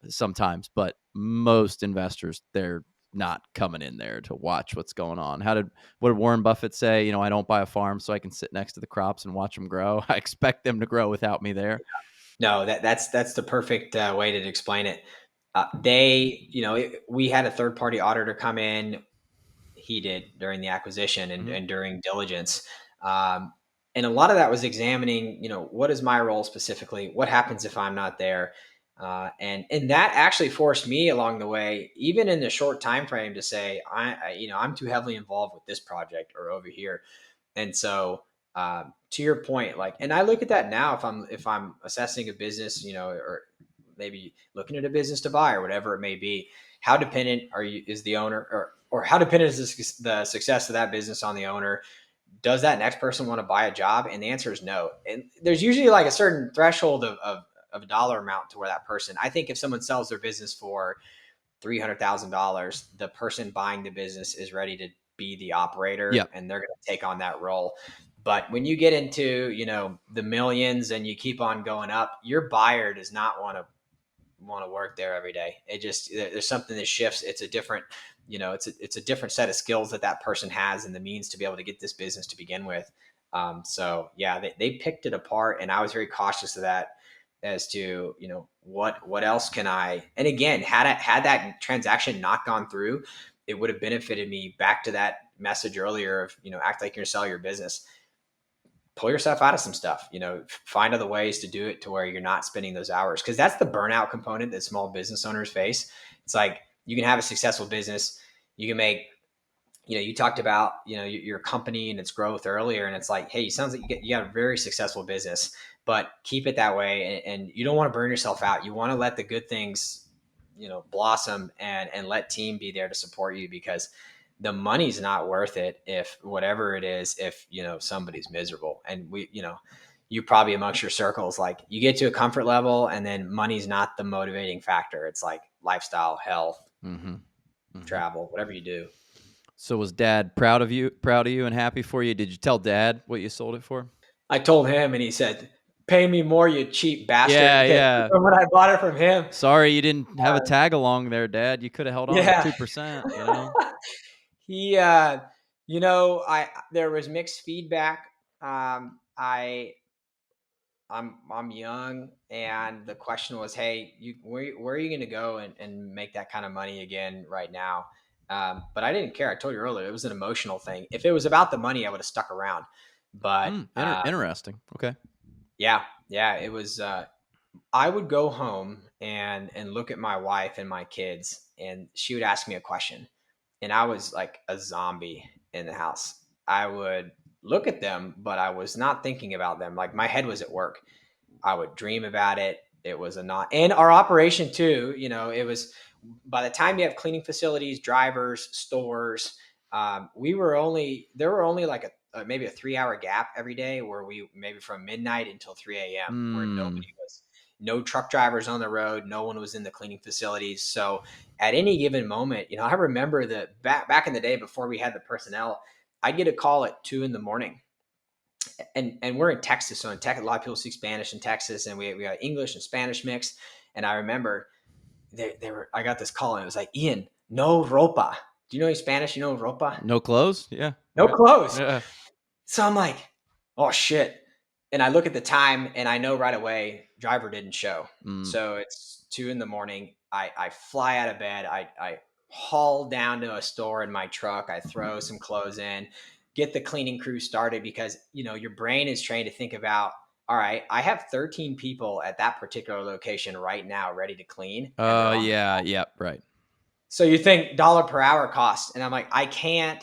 sometimes, but most investors, they're not coming in there to watch what's going on. What did Warren Buffett say? I don't buy a farm so I can sit next to the crops and watch them grow. I expect them to grow without me there. No, that's the perfect way to explain it. We had a third party auditor come in. He did during the acquisition and during diligence. And a lot of that was examining, what is my role specifically? What happens if I'm not there? And that actually forced me along the way, even in the short time frame, to say, I'm too heavily involved with this project or over here. And so, to your point, like, and I look at that now, if I'm assessing a business, or maybe looking at a business to buy or whatever it may be, how dependent is the owner, or how dependent is the success of that business on the owner? Does that next person want to buy a job? And the answer is no. And there's usually like a certain threshold of a dollar amount to where that person, I think if someone sells their business for $300,000, the person buying the business is ready to be the operator, Yeah. and they're going to take on that role. But when you get into, the millions and you keep on going up, your buyer does not want to work there every day. There's something that shifts. It's a different, it's a different set of skills that person has and the means to be able to get this business to begin with. So yeah, they picked it apart, and I was very cautious of that, as to, what else can I, and again, had that transaction not gone through, it would have benefited me, back to that message earlier of, act like you're going to sell your business. Pull yourself out of some stuff, find other ways to do it to where you're not spending those hours. Cause that's the burnout component that small business owners face. It's like, you can have a successful business. You can make, you talked about, your company and its growth earlier. And it's like, hey, it sounds like you got a very successful business, but keep it that way. And you don't want to burn yourself out. You want to let the good things, blossom, and let team be there to support you, because the money's not worth it if whatever it is, if, somebody's miserable. And you probably amongst your circles, like you get to a comfort level and then money's not the motivating factor. It's like lifestyle, health, Mm-hmm. Mm-hmm. travel, whatever you do. So was Dad proud of you, and happy for you? Did you tell Dad what you sold it for? I told him and he said, "Pay me more, you cheap bastard," Yeah, because yeah. when I bought it from him, Sorry you didn't have a uh, tag along there, Dad. You could have held on to yeah. 2%, you know? He, I there was mixed feedback. I'm young, and the question was, "Hey, where are you going to go and make that kind of money again right now?" But I didn't care. I told you earlier, it was an emotional thing. If it was about the money, I would have stuck around. But Interesting. Okay. yeah, yeah, it was. I would go home and look at my wife and my kids, and she would ask me a question, and I was like a zombie in the house. I would look at them, but I was not thinking about them. Like my head was at work. I would dream about it. It was a not, and our operation too. It was by the time you have cleaning facilities, drivers, stores. There were only like maybe a 3 hour gap every day where we maybe from midnight until 3 a.m. where Mm. nobody was, no truck drivers on the road, no one was in the cleaning facilities. So at any given moment, I remember that back in the day before we had the personnel, I'd get a call at 2 a.m. And we're in Texas, so in Texas, a lot of people speak Spanish in Texas, and we got English and Spanish mixed. And I remember I got this call, and it was like, "Ian, no ropa." Do you know any Spanish? You know ropa? No clothes? Yeah. No Yeah. clothes. Yeah. So I'm like, "Oh shit!" And I look at the time, and I know right away driver didn't show. Mm. So it's 2 a.m. I fly out of bed. I haul down to a store in my truck. I throw some clothes in, get the cleaning crew started because your brain is trained to think about. All right, I have 13 people at that particular location right now ready to clean, and they're on. Yeah. Yeah. Right. So you think dollar per hour cost, and I'm like, I can't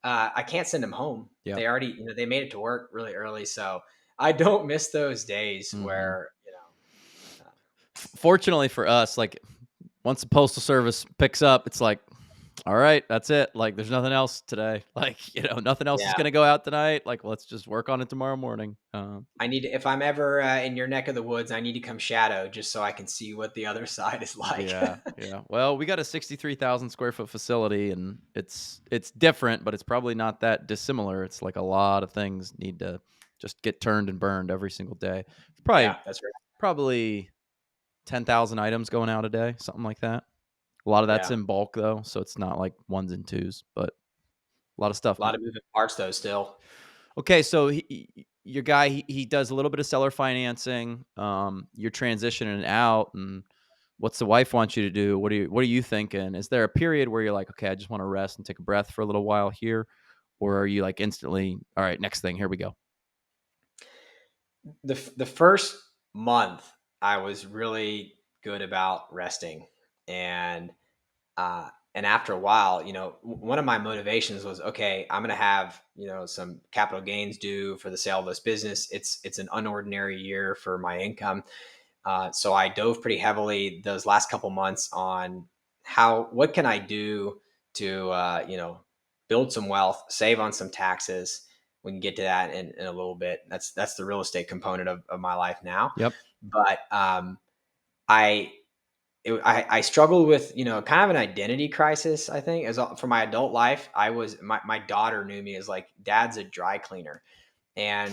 send them home. Yep. They already, they made it to work really early, so I don't miss those days Mm-hmm. where Fortunately for us, like once the postal service picks up, it's like, all right, that's it. Like, there's nothing else today. Like, nothing else is yeah. gonna go out tonight. Like, let's just work on it tomorrow morning. I need to, if I'm ever in your neck of the woods, I need to come shadow just so I can see what the other side is like. Yeah, yeah. Well, we got a 63,000 square foot facility, and it's different, but it's probably not that dissimilar. It's like a lot of things need to just get turned and burned every single day. It's Yeah, probably that's right. 10,000 items going out a day, something like that. A lot of that's Yeah, in bulk though, so it's not like ones and twos, but a lot of stuff. a lot of moving parts though. Still, Okay, so your guy, he does a little bit of seller financing. You're transitioning out, and what's the wife want you to do? What are you thinking? Is there a period where you're like, okay, I just want to rest and take a breath for a little while here, or are you like instantly, all right, next thing, here we go? the first month I was really good about resting, and and after a while, one of my motivations was, okay, I'm going to have, some capital gains due for the sale of this business. It's an unordinary year for my income. So I dove pretty heavily those last couple months on what can I do to, build some wealth, save on some taxes. We can get to that in a little bit. That's the real estate component of my life now. Yep. But I I struggled with kind of an identity crisis. I think as for my adult life, my daughter knew me as like dad's a dry cleaner, and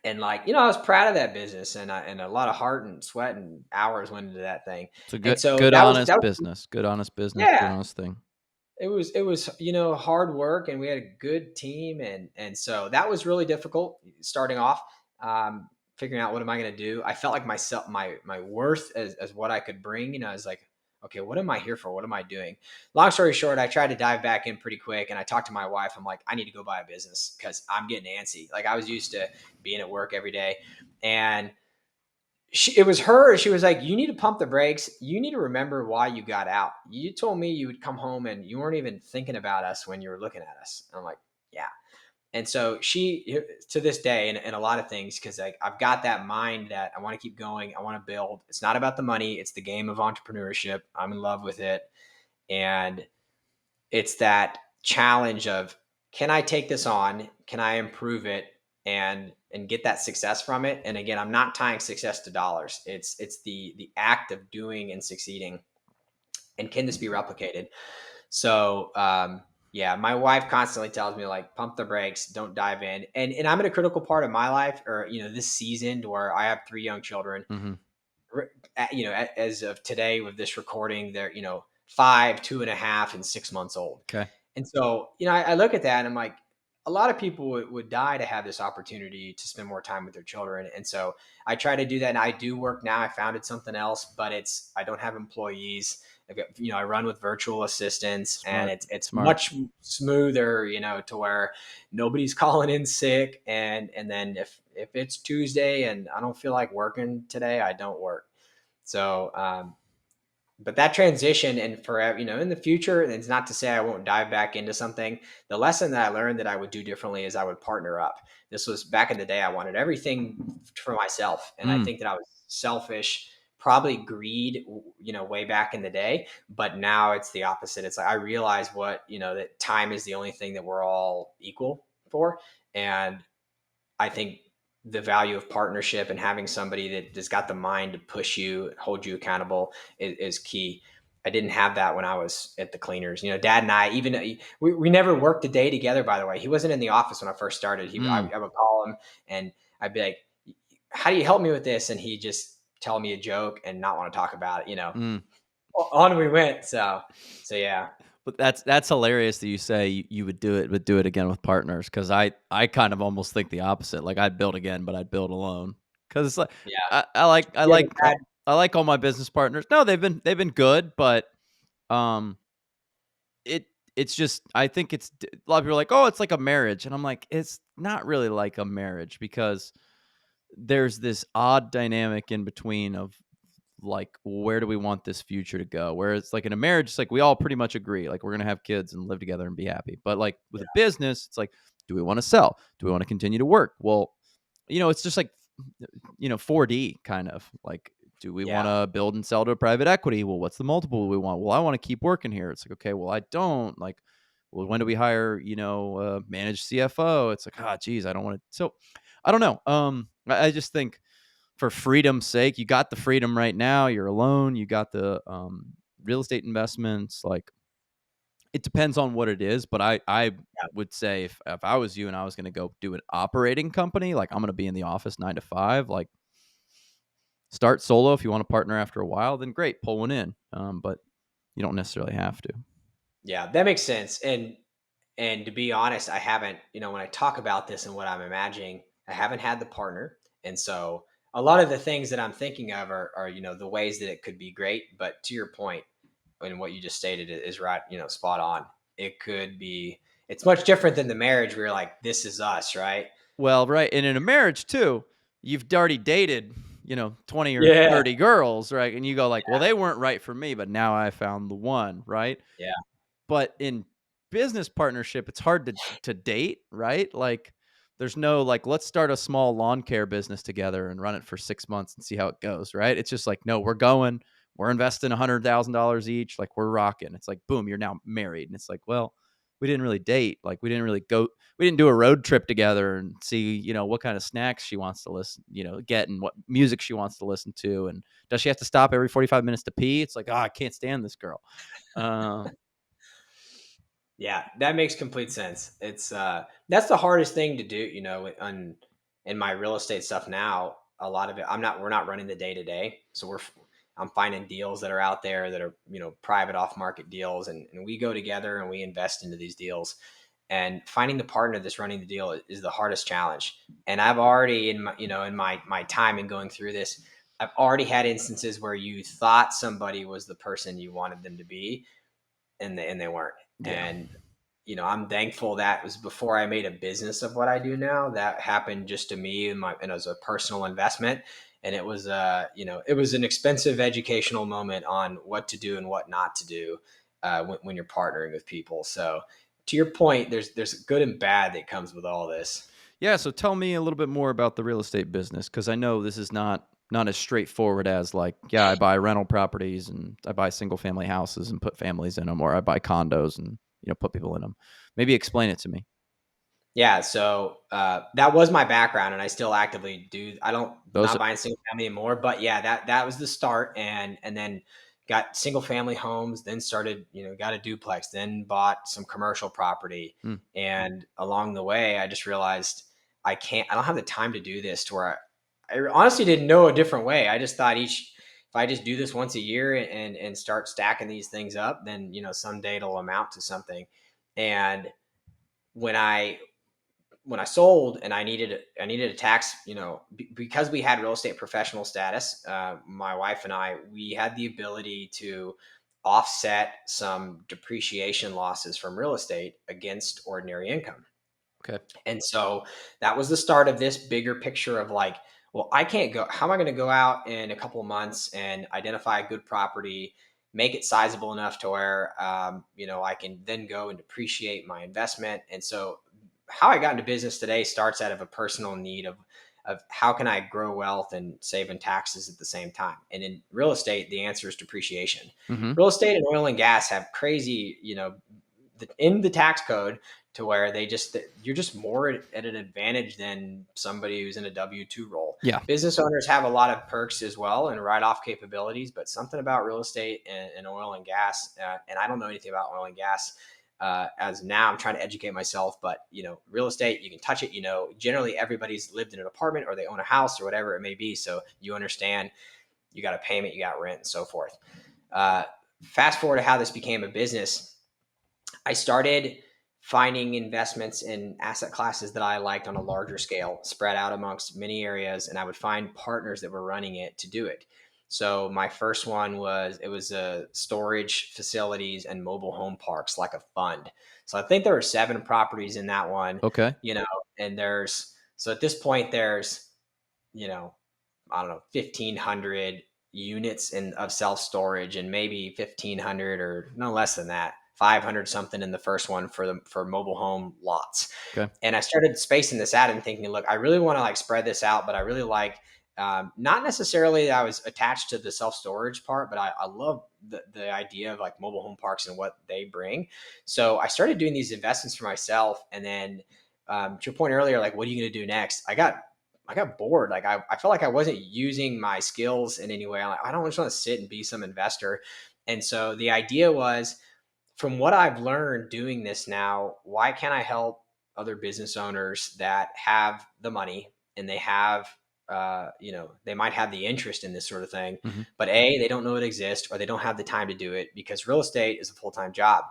like I was proud of that business, and a lot of heart and sweat and hours went into that thing, It's a and good, so good, that was honest business. Good, honest business. Good, yeah, honest thing. it was hard work, and we had a good team, and so that was really difficult starting off, figuring out what am I going to do. I felt like myself, my worth as what I could bring. I was like, okay, what am I here for? What am I doing? Long story short, I tried to dive back in pretty quick, and I talked to my wife. I'm like, I need to go buy a business because I'm getting antsy. Like I was used to being at work every day, and it was her. She was like, "You need to pump the brakes. You need to remember why you got out. You told me you would come home and you weren't even thinking about us when you were looking at us." And I'm like, "Yeah." And so she, to this day, and a lot of things, because like I've got that mind that I want to keep going. I want to build. It's not about the money. It's the game of entrepreneurship. I'm in love with it, and it's that challenge of, can I take this on? Can I improve it and get that success from it? And again, I'm not tying success to dollars. It's the act of doing and succeeding. And can this be replicated? So yeah, my wife constantly tells me like, pump the brakes, don't dive in. And I'm in a critical part of my life, or this season where I have 3 young children. Mm-hmm. As of today with this recording, they're 5, 2.5, and 6 months old. Okay. And so I look at that and I'm like, a lot of people would die to have this opportunity to spend more time with their children. And so I try to do that. And I do work now. I founded something else, but I don't have employees. I've got, I run with virtual assistants, and Smart. it's Smart. much smoother, to where nobody's calling in sick. And then if it's Tuesday and I don't feel like working today, I don't work. So, but that transition, and forever, in the future, and it's not to say I won't dive back into something. The lesson that I learned that I would do differently is I would partner up. This was back in the day. I wanted everything for myself. And I Mm. think that I was selfish, probably greed, way back in the day. But now it's the opposite. It's like, I realize that time is the only thing that we're all equal for. And I think the value of partnership and having somebody that has got the mind to push you, hold you accountable is key. I didn't have that when I was at the cleaners. Dad and I, even we never worked a day together, by the way. He wasn't in the office when I first started. Mm. I would call him and I'd be like, how do you help me with this? And he'd just tell me a joke and not want to talk about it. Mm. On we went. So yeah. But that's hilarious that you say you would do it, but do it again with partners. Because I kind of almost think the opposite. Like I'd build again, but I'd build alone. Because it's like Yeah. I You ever like had, I like all my business partners. No, they've been good, but um, it it's just I think a lot of people are like, oh, it's like a marriage, and I'm like, it's not really like a marriage because there's this odd dynamic in between of like where do we want this future to go, whereas like in a marriage it's like we all pretty much agree like we're gonna have kids and live together and be happy, but like with a business it's like, do we want to sell, do we want to continue to work? Well, it's just like 4D kind of like, do we want yeah. to build and sell to private equity? Well, what's the multiple we want? Well, I want to keep working here. It's like, okay, well, I don't like, well, when do we hire managed CFO? It's like, geez, I don't want to. So I don't know. I just think for freedom's sake, you got the freedom right now. You're alone. You got the real estate investments. Like it depends on what it is, but I would say if I was you and I was going to go do an operating company, like I'm going to be in the office 9 to 5, like start solo. If you want to partner after a while, then great, pull one in. But you don't necessarily have to. Yeah, that makes sense. And to be honest, I haven't, when I talk about this and what I'm imagining, I haven't had the partner. And so a lot of the things that I'm thinking of are the ways that it could be great. But to your point, and what you just stated is right, spot on. It could be, it's much different than the marriage where you're like, this is us, right? Well, right. And in a marriage too, you've already dated, 20 or Yeah. 30 girls, right? And you go like, well, they weren't right for me, but now I found the one, right? Yeah. But in business partnership, it's hard to date, right? Like there's no like, let's start a small lawn care business together and run it for 6 months and see how it goes, right? It's just like, no, we're investing $100,000 each, like we're rocking. It's like, boom, you're now married. And it's like, well, we didn't really date. Like we didn't do a road trip together and see, what kind of snacks she wants to listen, get and what music she wants to listen to. And does she have to stop every 45 minutes to pee? It's like, I can't stand this girl. Um, Yeah, that makes complete sense. It's that's the hardest thing to do, in my real estate stuff now. A lot of it, we're not running the day to day. So I'm finding deals that are out there that are, private off market deals, and we go together and we invest into these deals. And finding the partner that's running the deal is the hardest challenge. And I've already in my time in going through this, I've already had instances where you thought somebody was the person you wanted them to be, and they weren't. yeah. And I'm thankful that was before I made a business of what I do now. That happened just to me, and it was a personal investment. And it was it was an expensive educational moment on what to do and what not to do when you're partnering with people. So to your point, there's good and bad that comes with all this. Yeah, so tell me a little bit more about the real estate business because I know this is not as straightforward as like, yeah, I buy rental properties and I buy single family houses and put families in them, or I buy condos and put people in them. Maybe explain it to me. Yeah, so that was my background, and I still actively do. I don't Those not are buying single family anymore, but yeah, that was the start, and then got single family homes, then started got a duplex, then bought some commercial property, mm, and along the way, I just realized I don't have the time to do this. To where I honestly didn't know a different way. I just thought if I just do this once a year and start stacking these things up, then someday it'll amount to something. And when I sold and I needed a tax, because we had real estate professional status, my wife and we had the ability to offset some depreciation losses from real estate against ordinary income. okay. And so that was the start of this bigger picture of like, well, I can't go, how am I going to go out in a couple of months and identify a good property, make it sizable enough to where, I can then go and depreciate my investment. And so how I got into business today starts out of a personal need of how can I grow wealth and save in taxes at the same time. And in real estate, the answer is depreciation. Mm-hmm. Real estate and oil and gas have crazy, in the tax code, to where you're just more at an advantage than somebody who's in a W-2 role. Yeah. Business owners have a lot of perks as well and write-off capabilities, but something about real estate and oil and gas, and I don't know anything about oil and gas as now. I'm trying to educate myself, but real estate, you can touch it. Generally everybody's lived in an apartment or they own a house or whatever it may be, so you understand you got a payment, you got rent, and so forth. Uh, Fast forward to how this became a business. I started finding investments in asset classes that I liked on a larger scale, spread out amongst many areas, and I would find partners that were running it to do it. So my first one was a storage facilities and mobile home parks, like a fund. So I think there were 7 properties in that one, Okay. you know, and so at this point there's, you know, I don't know, 1,500 units of self storage, and maybe 1,500 or no less than that, 500 something in the first one for mobile home lots. Okay. And I started spacing this out and thinking, look, I really want to like spread this out, but I really like, not necessarily that I was attached to the self storage part, but I love the idea of like mobile home parks and what they bring. So I started doing these investments for myself, and then to your point earlier, like, what are you going to do next? I got bored. Like I felt like I wasn't using my skills in any way. I'm like, I don't just want to sit and be some investor. And so the idea was, from what I've learned doing this now, why can't I help other business owners that have the money and they have, they might have the interest in this sort of thing, Mm-hmm. but they don't know it exists or they don't have the time to do it because real estate is a full-time job.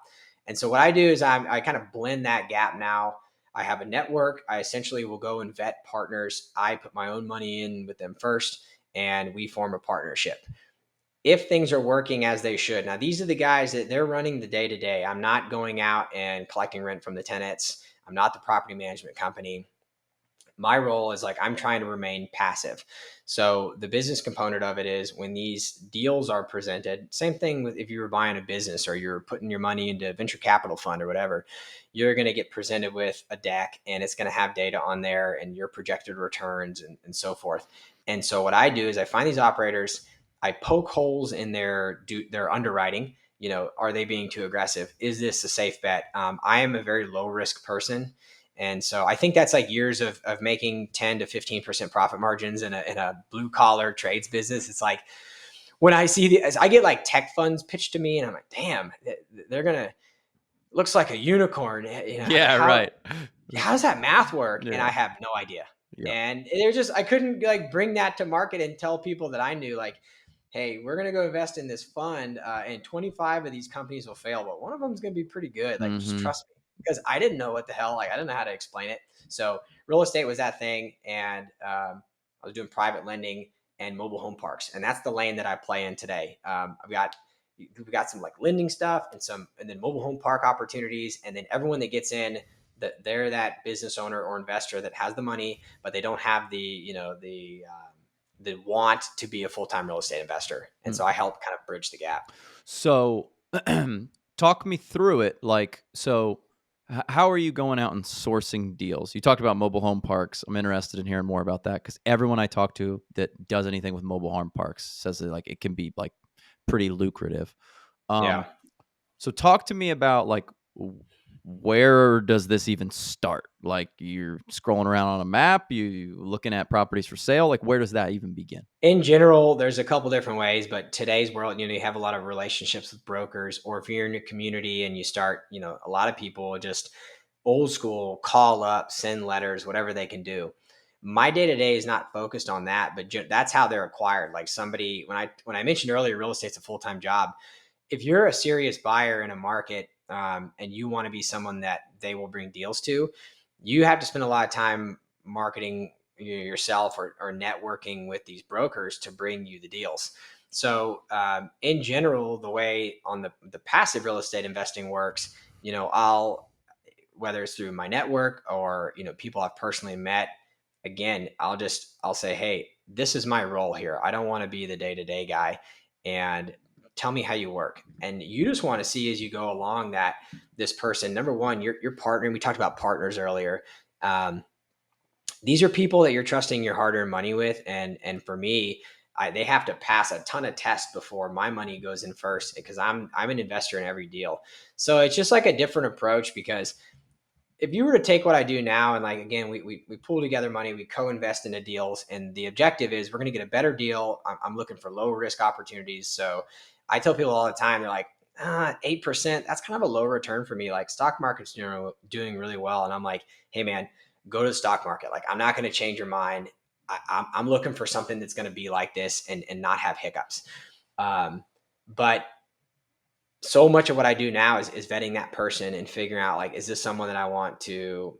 And so what I do is I kind of blend that gap now. I have a network. I essentially will go and vet partners. I put my own money in with them first, and we form a partnership if things are working as they should. Now, these are the guys that they're running the day to day. I'm not going out and collecting rent from the tenants. I'm not the property management company. My role is like I'm trying to remain passive. So the business component of it is when these deals are presented, same thing with if you were buying a business or you're putting your money into a venture capital fund or whatever, you're going to get presented with a deck and it's going to have data on there and your projected returns and so forth. And so what I do is I find these operators, I poke holes in their underwriting. Are they being too aggressive? Is this a safe bet? I am a very low risk person. And so I think that's like years of making 10 to 15% profit margins in a blue collar trades business. It's like when I get like tech funds pitched to me and I'm like, damn, they're going to, looks like a unicorn. Yeah. How Right. does that math work? And Yeah. I have no idea. Yeah. And I couldn't like bring that to market and tell people that I knew like, hey, we're going to go invest in this fund, and 25 of these companies will fail, but one of them is going to be pretty good. Like, just Mm-hmm. trust me, because I didn't know what the hell, like, I didn't know how to explain it. So real estate was that thing. And I was doing private lending and mobile home parks. And that's the lane that I play in today. We've got some like lending stuff and then mobile home park opportunities. And then everyone that gets in, that they're that business owner or investor that has the money, but they don't have the want to be a full-time real estate investor. And so I help kind of bridge the gap. So, talk me through it. Like, so how are you going out and sourcing deals? You talked about mobile home parks. I'm interested in hearing more about that because everyone I talk to that does anything with mobile home parks says that like it can be like pretty lucrative. Yeah. Um, so talk to me about like where does this even start? Like, you're scrolling around on a map, you looking at properties for sale, like, where does that even begin? In general, there's a couple different ways, but today's world, you have a lot of relationships with brokers, or if you're in your community and you start, a lot of people just old school call up, send letters, whatever they can do. My day to day is not focused on that, but that's how they're acquired. Like somebody, when I mentioned earlier, real estate's a full time job. If you're a serious buyer in a market, and you want to be someone that they will bring deals to, you have to spend a lot of time marketing yourself, or networking with these brokers to bring you the deals. So, in general, the way on the passive real estate investing works, I'll, whether it's through my network or people I've personally met, again, I'll say, hey, this is my role here. I don't want to be the day-to-day guy, and tell me how you work. And you just want to see as you go along that this person, number one, you're partnering. We talked about partners earlier. These are people that you're trusting your hard-earned money with, and for me, they have to pass a ton of tests before my money goes in first, because I'm an investor in every deal. So it's just like a different approach, because if you were to take what I do now, and like, again, we pull together money, we co-invest into deals, and the objective is we're going to get a better deal. I'm looking for low risk opportunities. So I tell people all the time, they're like, 8%, that's kind of a low return for me. Like, stock market's doing really well. And I'm like, hey man, go to the stock market. Like, I'm not going to change your mind. I'm looking for something that's going to be like this, and not have hiccups. But so much of what I do now is vetting that person and figuring out, like, is this someone that I want to,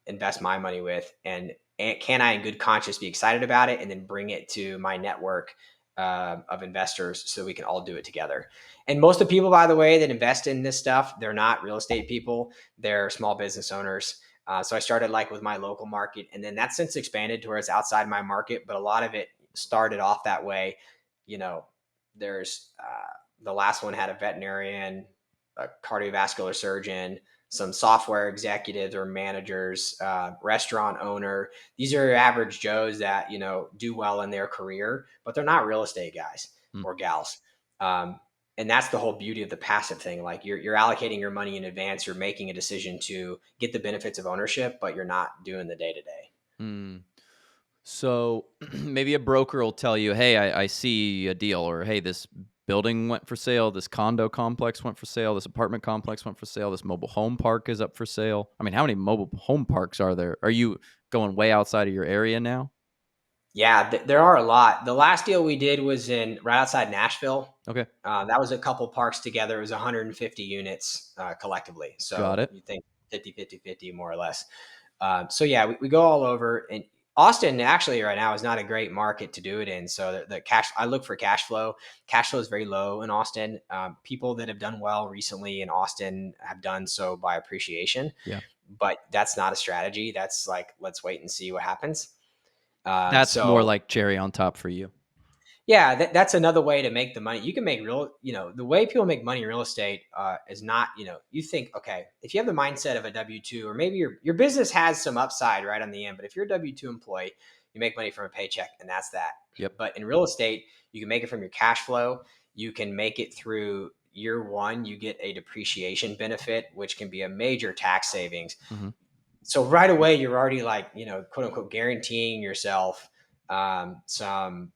invest my money with? And can I in good conscience be excited about it, and then bring it to my network of investors, so we can all do it together. And most of the people, by the way, that invest in this stuff, they're not real estate people, they're small business owners. So I started like with my local market, and then that's since expanded to where it's outside my market, but a lot of it started off that way. You know, there's the last one had a veterinarian, a cardiovascular surgeon, some software executives or managers, restaurant owner. These are average Joes that do well in their career, but they're not real estate guys Mm. or gals. Um, and that's the whole beauty of the passive thing. Like, you're allocating your money in advance. You're making a decision to get the benefits of ownership, but you're not doing the day to day. Mm. So maybe a broker will tell you, hey, I see a deal, or hey, this building went for sale, this condo complex went for sale, this apartment complex went for sale, this mobile home park is up for sale. I mean, how many mobile home parks are there? Are you going way outside of your area now? Yeah, there are a lot. The last deal we did was in right outside Nashville. Okay, That was a couple parks together. It was 150 units collectively. got So it. you think 50, more or less. So yeah, we go all over. And Austin actually right now is not a great market to do it in. So the cash, I look for cash flow. Cash flow is very low in Austin. People that have done well recently in Austin have done so by appreciation, Yeah. but that's not a strategy. That's like, let's wait and see what happens. That's more So like cherry on top for you. yeah, that's another way to make the money. You can make the way people make money in real estate is not, you think, okay, if you have the mindset of a W-2, or maybe your business has some upside right on the end, but if you're a W-2 employee, you make money from a paycheck, and that's that. Yep. But in real estate, you can make it from your cash flow. You can make it through year one, you get a depreciation benefit, which can be a major tax savings. Hmm. So right away, you're already like, quote unquote, guaranteeing yourself some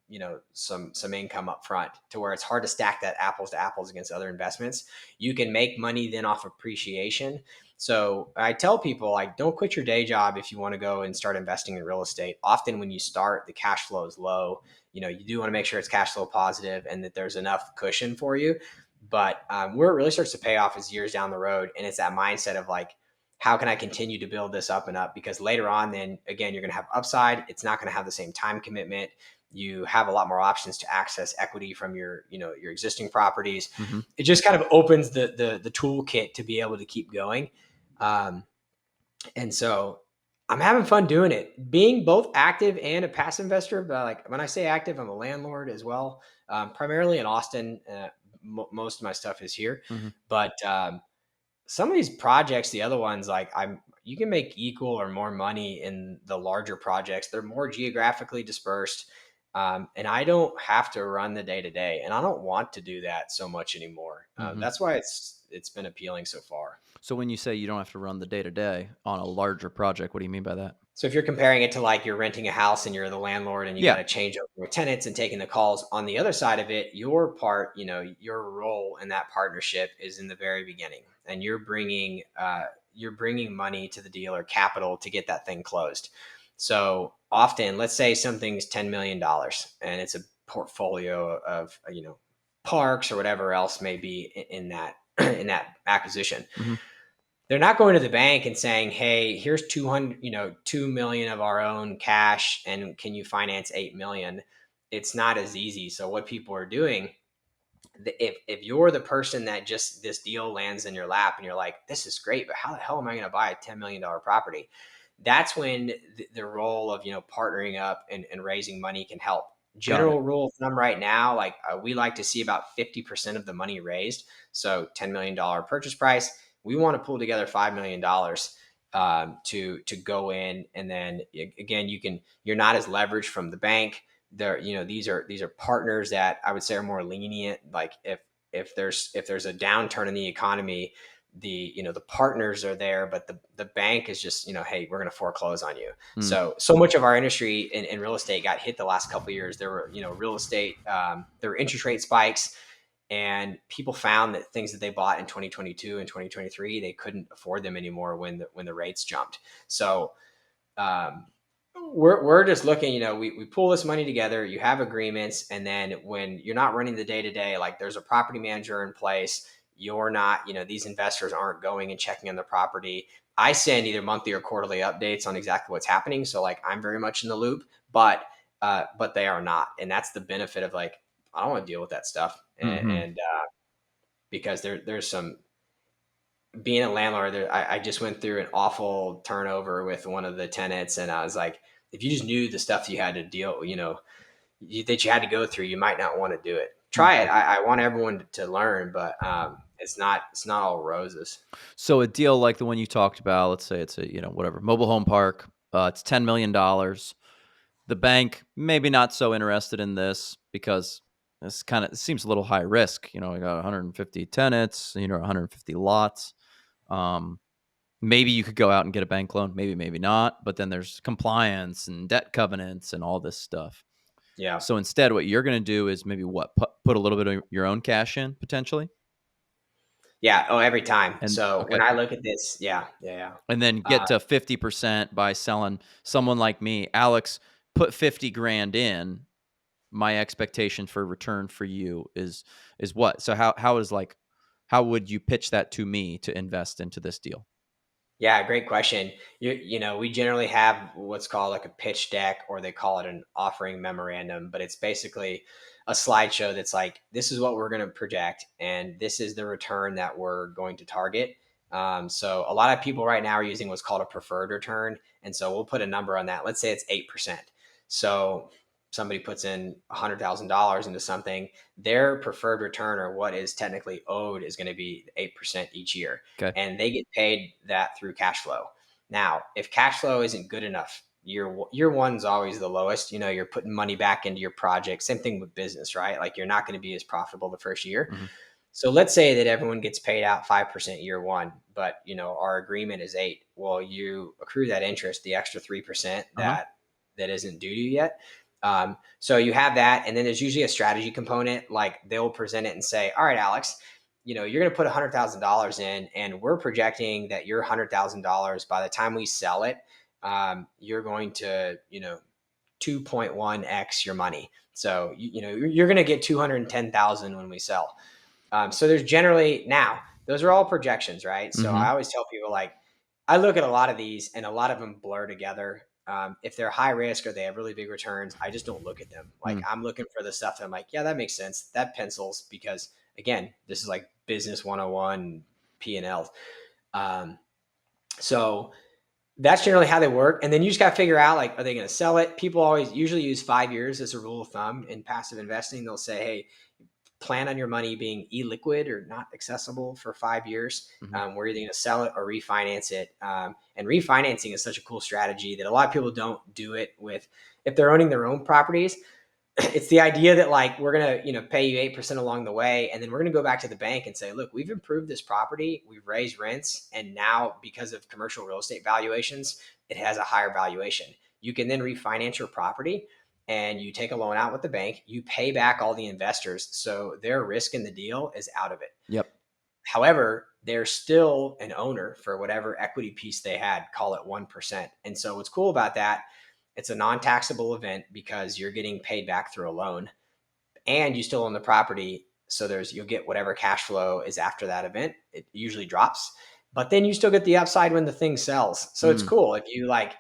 income up front, to where it's hard to stack that apples to apples against other investments. You can make money then off appreciation. So I tell people, like, don't quit your day job if you want to go and start investing in real estate. Often when you start, the cash flow is low. You do want to make sure it's cash flow positive and that there's enough cushion for you. But where it really starts to pay off is years down the road. And it's that mindset of like, how can I continue to build this up and up? Because later on, then again, you're going to have upside. It's not going to have the same time commitment. You have a lot more options to access equity from your existing properties. Hmm. It just kind of opens the toolkit to be able to keep going. Um, and so I'm having fun doing it, being both active and a passive investor. But like, when I say active, I'm a landlord as well, primarily in Austin. Most of my stuff is here, Hmm. but some of these projects, the other ones, like, you can make equal or more money in the larger projects. They're more geographically dispersed. And I don't have to run the day to day, and I don't want to do that so much anymore. Hmm. That's why it's been appealing so far. So when you say you don't have to run the day to day on a larger project, what do you mean by that? So if you're comparing it to like you're renting a house and you're the landlord and you got Yeah, to change over with tenants and taking the calls, on the other side of it, your part, your role in that partnership is in the very beginning, and you're bringing money to the deal or capital to get that thing closed. So often, let's say something's $10 million and it's a portfolio of parks or whatever else may be in that in that acquisition. hmm, They're not going to the bank and saying, "Hey, here's 200, 2 million of our own cash and can you finance 8 million?" It's not as easy. So what people are doing, if you're the person that just this deal lands in your lap and you're like, "This is great, but how the hell am I going to buy a $10 million property?" That's when the role of, partnering up and raising money can help. got it. General rule of thumb right now, like we like to see about 50% of the money raised. So $10 million purchase price, we want to pull together $5 million to go in, and then again, you're not as leveraged from the bank. They're, these are partners that I would say are more lenient. Like if there's a downturn in the economy, the partners are there, but the bank is just, hey, we're going to foreclose on you. Hmm. So much of our industry in real estate got hit the last couple of years. There were, real estate, there were interest rate spikes, and people found that things that they bought in 2022 and 2023, they couldn't afford them anymore when the rates jumped. So um, we're just looking, we pull this money together, you have agreements, and then when you're not running the day to day, like there's a property manager in place, you're not, these investors aren't going and checking on the property. I send either monthly or quarterly updates on exactly what's happening. So like I'm very much in the loop, but they are not. And that's the benefit of like, I don't want to deal with that stuff. Hmm. And because there's some, being a landlord, I just went through an awful turnover with one of the tenants, and I was like, if you just knew the stuff you had to deal, that you had to go through, you might not want to do it. Try it. Hmm. I want everyone to learn, but it's not all roses. So a deal like the one you talked about, let's say it's a whatever mobile home park, it's $10 million. The bank maybe not so interested in this because this kind of seems a little high risk. I got 150 tenants, 150 lots. Um, Maybe you could go out and get a bank loan, maybe not. But then there's compliance and debt covenants and all this stuff. Yeah, So instead, what you're going to do is maybe put a little bit of your own cash in potentially, yeah. Oh, every time. and So when okay, I look at this, yeah, yeah, yeah. and then get to 50% by selling someone like me, Alex. Put 50 grand in. My expectation for return for you is what? So how would you pitch that to me to invest into this deal? Yeah, great question. We generally have what's called like a pitch deck, or they call it an offering memorandum, but it's basically a slideshow that's like, this is what we're going to project, and this is the return that we're going to target. So a lot of people right now are using what's called a preferred return, and so we'll put a number on that. Let's say it's 8%. So somebody puts in $100,000 into something, their preferred return, or what is technically owed, is going to be 8% each year, Okay. and they get paid that through cash flow. Now, if cash flow isn't good enough, year one's always the lowest. You're putting money back into your project. Same thing with business, right? Like you're not going to be as profitable the first year. Hmm. So let's say that everyone gets paid out 5% year one, but our agreement is 8. Well, you accrue that interest, the extra 3% Uh-huh. that isn't due to you yet. So you have that, and then there's usually a strategy component. Like they'll present it and say, "All right, Alex, you're going to put $100,000 in, and we're projecting that your $100,000 by the time we sell it, you're going to 2.1x your money. So you're going to get 210,000 when we sell." So there's generally, now those are all projections, right? So I Hmm. always tell people, like, I look at a lot of these and a lot of them blur together. If they're high risk or they have really big returns, I just don't look at them. Like Mm. I'm looking for the stuff that I'm like, yeah, that makes sense. That pencils, because again, this is like business 101 P&L. Um, so that's generally how they work. And then you just got to figure out, like, are they going to sell it? People always usually use 5 years as a rule of thumb in passive investing. They'll say, hey, plan on your money being illiquid or not accessible for 5 years, Mhm. where you're either going to sell it or refinance it. And refinancing is such a cool strategy that a lot of people don't do it with, if they're owning their own properties. it's the idea that like we're gonna pay you 8% along the way, and then we're gonna go back to the bank and say, look, we've improved this property, we've raised rents, and now because of commercial real estate valuations, it has a higher valuation. You can then refinance your property, and you take a loan out with the bank, you pay back all the investors, so their risk in the deal is out of it. Yep. However, they're still an owner for whatever equity piece they had, call it 1%. And so what's cool about that, it's a non-taxable event because you're getting paid back through a loan and you still own the property. So you'll get whatever cash flow is after that event. It usually drops, but then you still get the upside when the thing sells. So it's Mm. cool if you like,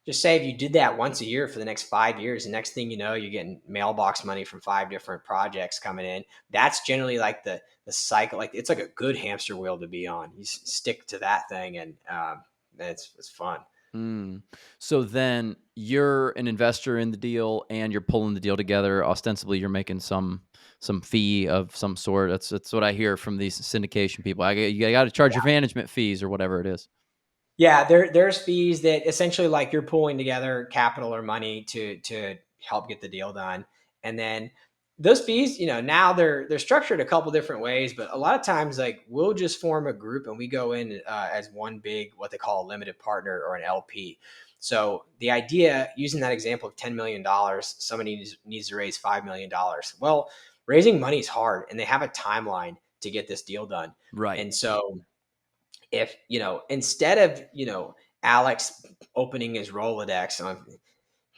just say if you did that once a year for the next 5 years, the next thing you know, you're getting mailbox money from 5 different projects coming in. That's generally like the cycle. Like it's like a good hamster wheel to be on. You stick to that thing, and it's fun. Mm. So then you're an investor in the deal and you're pulling the deal together. Ostensibly, you're making some fee of some sort. That's what I hear from these syndication people. You got to charge your management fees or whatever it is. Yeah, there's fees that essentially like you're pulling together capital or money to help get the deal done. And then those fees, now they're structured a couple different ways, but a lot of times like we'll just form a group and we go in as one big what they call a limited partner or an LP. So the idea, using that example of $10 million, somebody needs to raise $5 million. Well, raising money is hard, and they have a timeline to get this deal done. Right. And so if instead of Alex opening his Rolodex,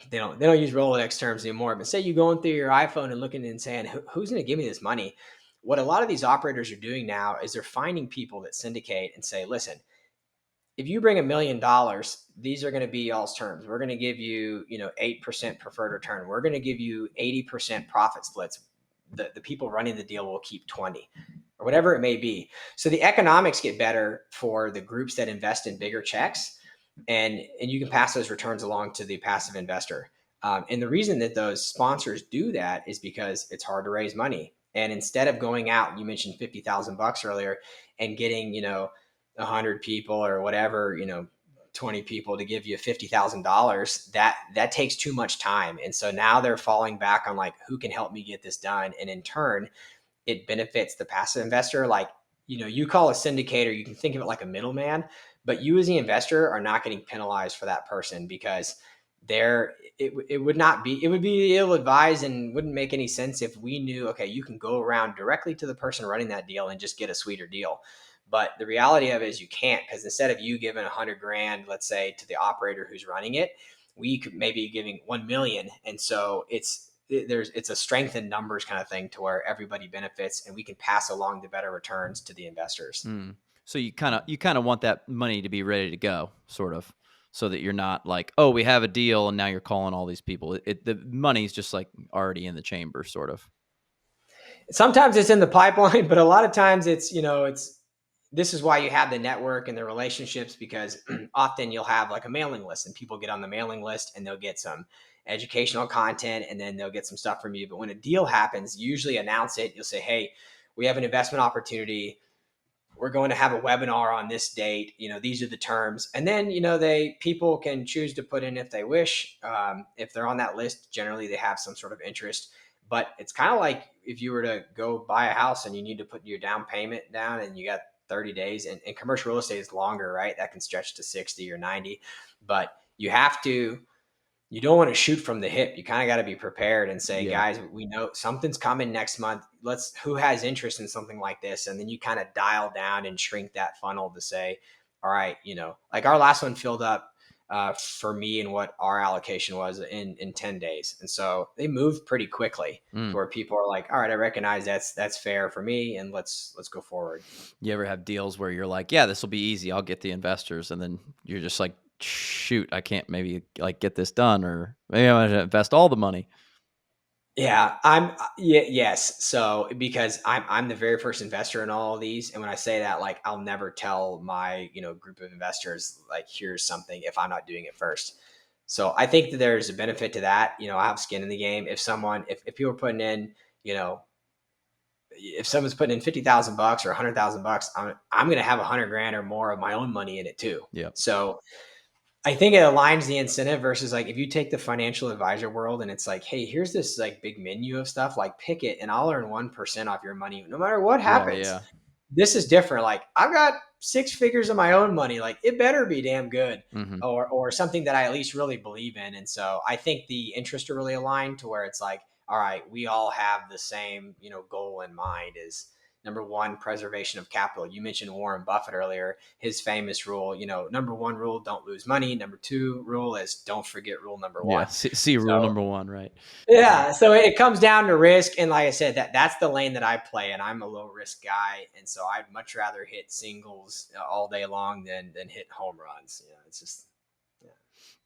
they don't use Rolodex terms anymore, but say you going through your iPhone and looking and saying, who's going to give me this money? What a lot of these operators are doing now is they're finding people that syndicate and say, listen, if you bring $1 million, these are going to be y'all's terms. We're going to give you 8% preferred return. We're going to give you 80% profit splits. The people running the deal will keep 20 or whatever it may be. So the economics get better for the groups that invest in bigger checks, and you can pass those returns along to the passive investor. And the reason that those sponsors do that is because it's hard to raise money. And instead of going out, you mentioned 50,000 bucks earlier, and getting 100 people or whatever, 20 people to give you $50,000, that takes too much time. And so now they're falling back on like, who can help me get this done? And in turn, it benefits the passive investor. Like, you call a syndicator, you can think of it like a middleman, but you as the investor are not getting penalized for that person because it would not be, it would be ill advised and wouldn't make any sense if we knew, okay, you can go around directly to the person running that deal and just get a sweeter deal. But the reality of it is you can't, because instead of you giving 100 grand, let's say, to the operator who's running it, we could maybe giving 1 million. And so it's a strength in numbers kind of thing to where everybody benefits and we can pass along the better returns to the investors. Mm. So you kind of want that money to be ready to go, sort of, so that you're not like, oh, we have a deal and now you're calling all these people. The money's just like already in the chamber, sort of. Sometimes it's in the pipeline, but a lot of times it's this is why you have the network and the relationships, because often you'll have like a mailing list and people get on the mailing list and they'll get some educational content and then they'll get some stuff from you. But when a deal happens, you usually announce it. You'll say, hey, we have an investment opportunity. We're going to have a webinar on this date. These are the terms. And then, people can choose to put in if they wish. If they're on that list, generally they have some sort of interest. But it's kind of like if you were to go buy a house and you need to put your down payment down and you got 30 days, and commercial real estate is longer, right? That can stretch to 60 or 90, but you don't want to shoot from the hip. You kind of got to be prepared and say, Yeah. guys, we know something's coming next month. Who has interest in something like this? And then you kind of dial down and shrink that funnel to say, all right, like our last one filled up for me and what our allocation was in 10 days. And so they moved pretty quickly to Mm. where people are like, all right, I recognize that's fair for me. And let's go forward. You ever have deals where you're like, yeah, this will be easy. I'll get the investors. And then you're just like, shoot, I can't maybe like get this done, or maybe I'm going to invest all the money. Yeah, yes. So because I'm the very first investor in all of these, and when I say that, like I'll never tell my group of investors like here's something if I'm not doing it first. So I think that there's a benefit to that. I have skin in the game. If people are putting in, you know, if someone's putting in 50,000 bucks or 100,000 bucks, I'm going to have 100 grand or more of my own money in it too. Yeah. So I think it aligns the incentive versus like if you take the financial advisor world and it's like, hey, here's this like big menu of stuff, like pick it and I'll earn 1% off your money no matter what Yeah, happens. yeah. This is different. Like I've got six figures of my own money. Like it better be damn good Mhm. or something that I at least really believe in. And so I think the interests are really aligned to where it's like, all right, we all have the same, goal in mind is number one, preservation of capital. You mentioned Warren Buffett earlier, his famous rule, number one rule, don't lose money. Number two rule is don't forget rule number Yeah, one. see rule So number 1, right? yeah, so it comes down to risk, and like I said, that's the lane that I play, and I'm a low risk guy, and so I'd much rather hit singles all day long than hit home runs. It's just yeah,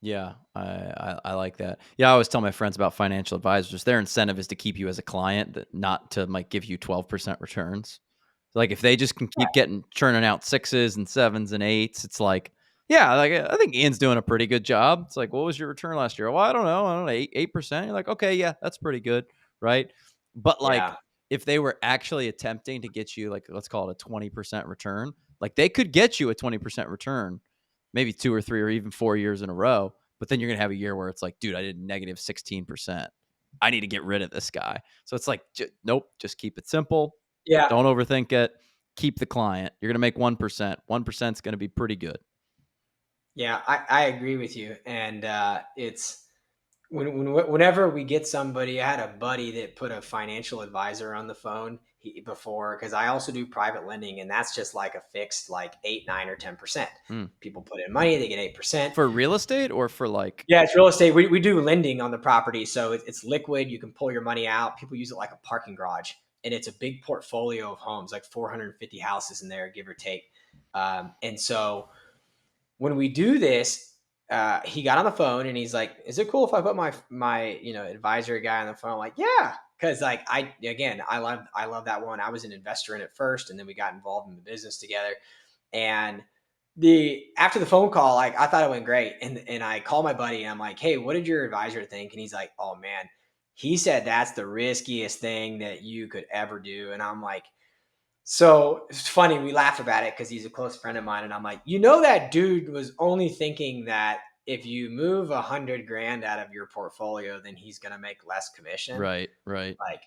Yeah, I like that. Yeah, I always tell my friends about financial advisors. Their incentive is to keep you as a client, not to like give you 12% returns. Like if they just can keep getting churning out sixes and sevens and eights, it's like, yeah, like I think Ian's doing a pretty good job. It's like, what was your return last year? Well, I don't know, 8%. You're like, okay, yeah, that's pretty good, right? But like yeah, if they were actually attempting to get you like let's call it a 20% return, like they could get you a 20% return maybe 2 or 3 or even 4 years in a row, but then you're going to have a year where it's like, dude, I did negative 16%. I need to get rid of this guy. So it's like, nope, just keep it simple. yeah, Don't overthink it. Keep the client. You're going to make 1%. 1% is going to be pretty good. yeah. I agree with you, and it's whenever we get somebody. I had a buddy that put a financial advisor on the phone before because I also do private lending, and that's just like a fixed like 8, 9, or 10%. Mm. People put in money, they get 8%. For real estate or for like, Yeah, it's real estate. We do lending on the property, so it's liquid. You can pull your money out. People use it like a parking garage, and it's a big portfolio of homes, like 450 houses in there, give or take. And so when we do this, he got on the phone and he's like, "Is it cool if I put my advisory guy on the phone?" I'm like, yeah, because like I love that one. I was an investor in it first, and then we got involved in the business together. And the after the phone call, like I thought it went great, and I called my buddy and I'm like, "Hey, what did your advisor think?" And he's like, "Oh man, he said that's the riskiest thing that you could ever do." And I'm like, so it's funny. We laugh about it because he's a close friend of mine, and I'm like, that dude was only thinking that if you move 100 grand out of your portfolio, then he's gonna make less commission. right, right. Like,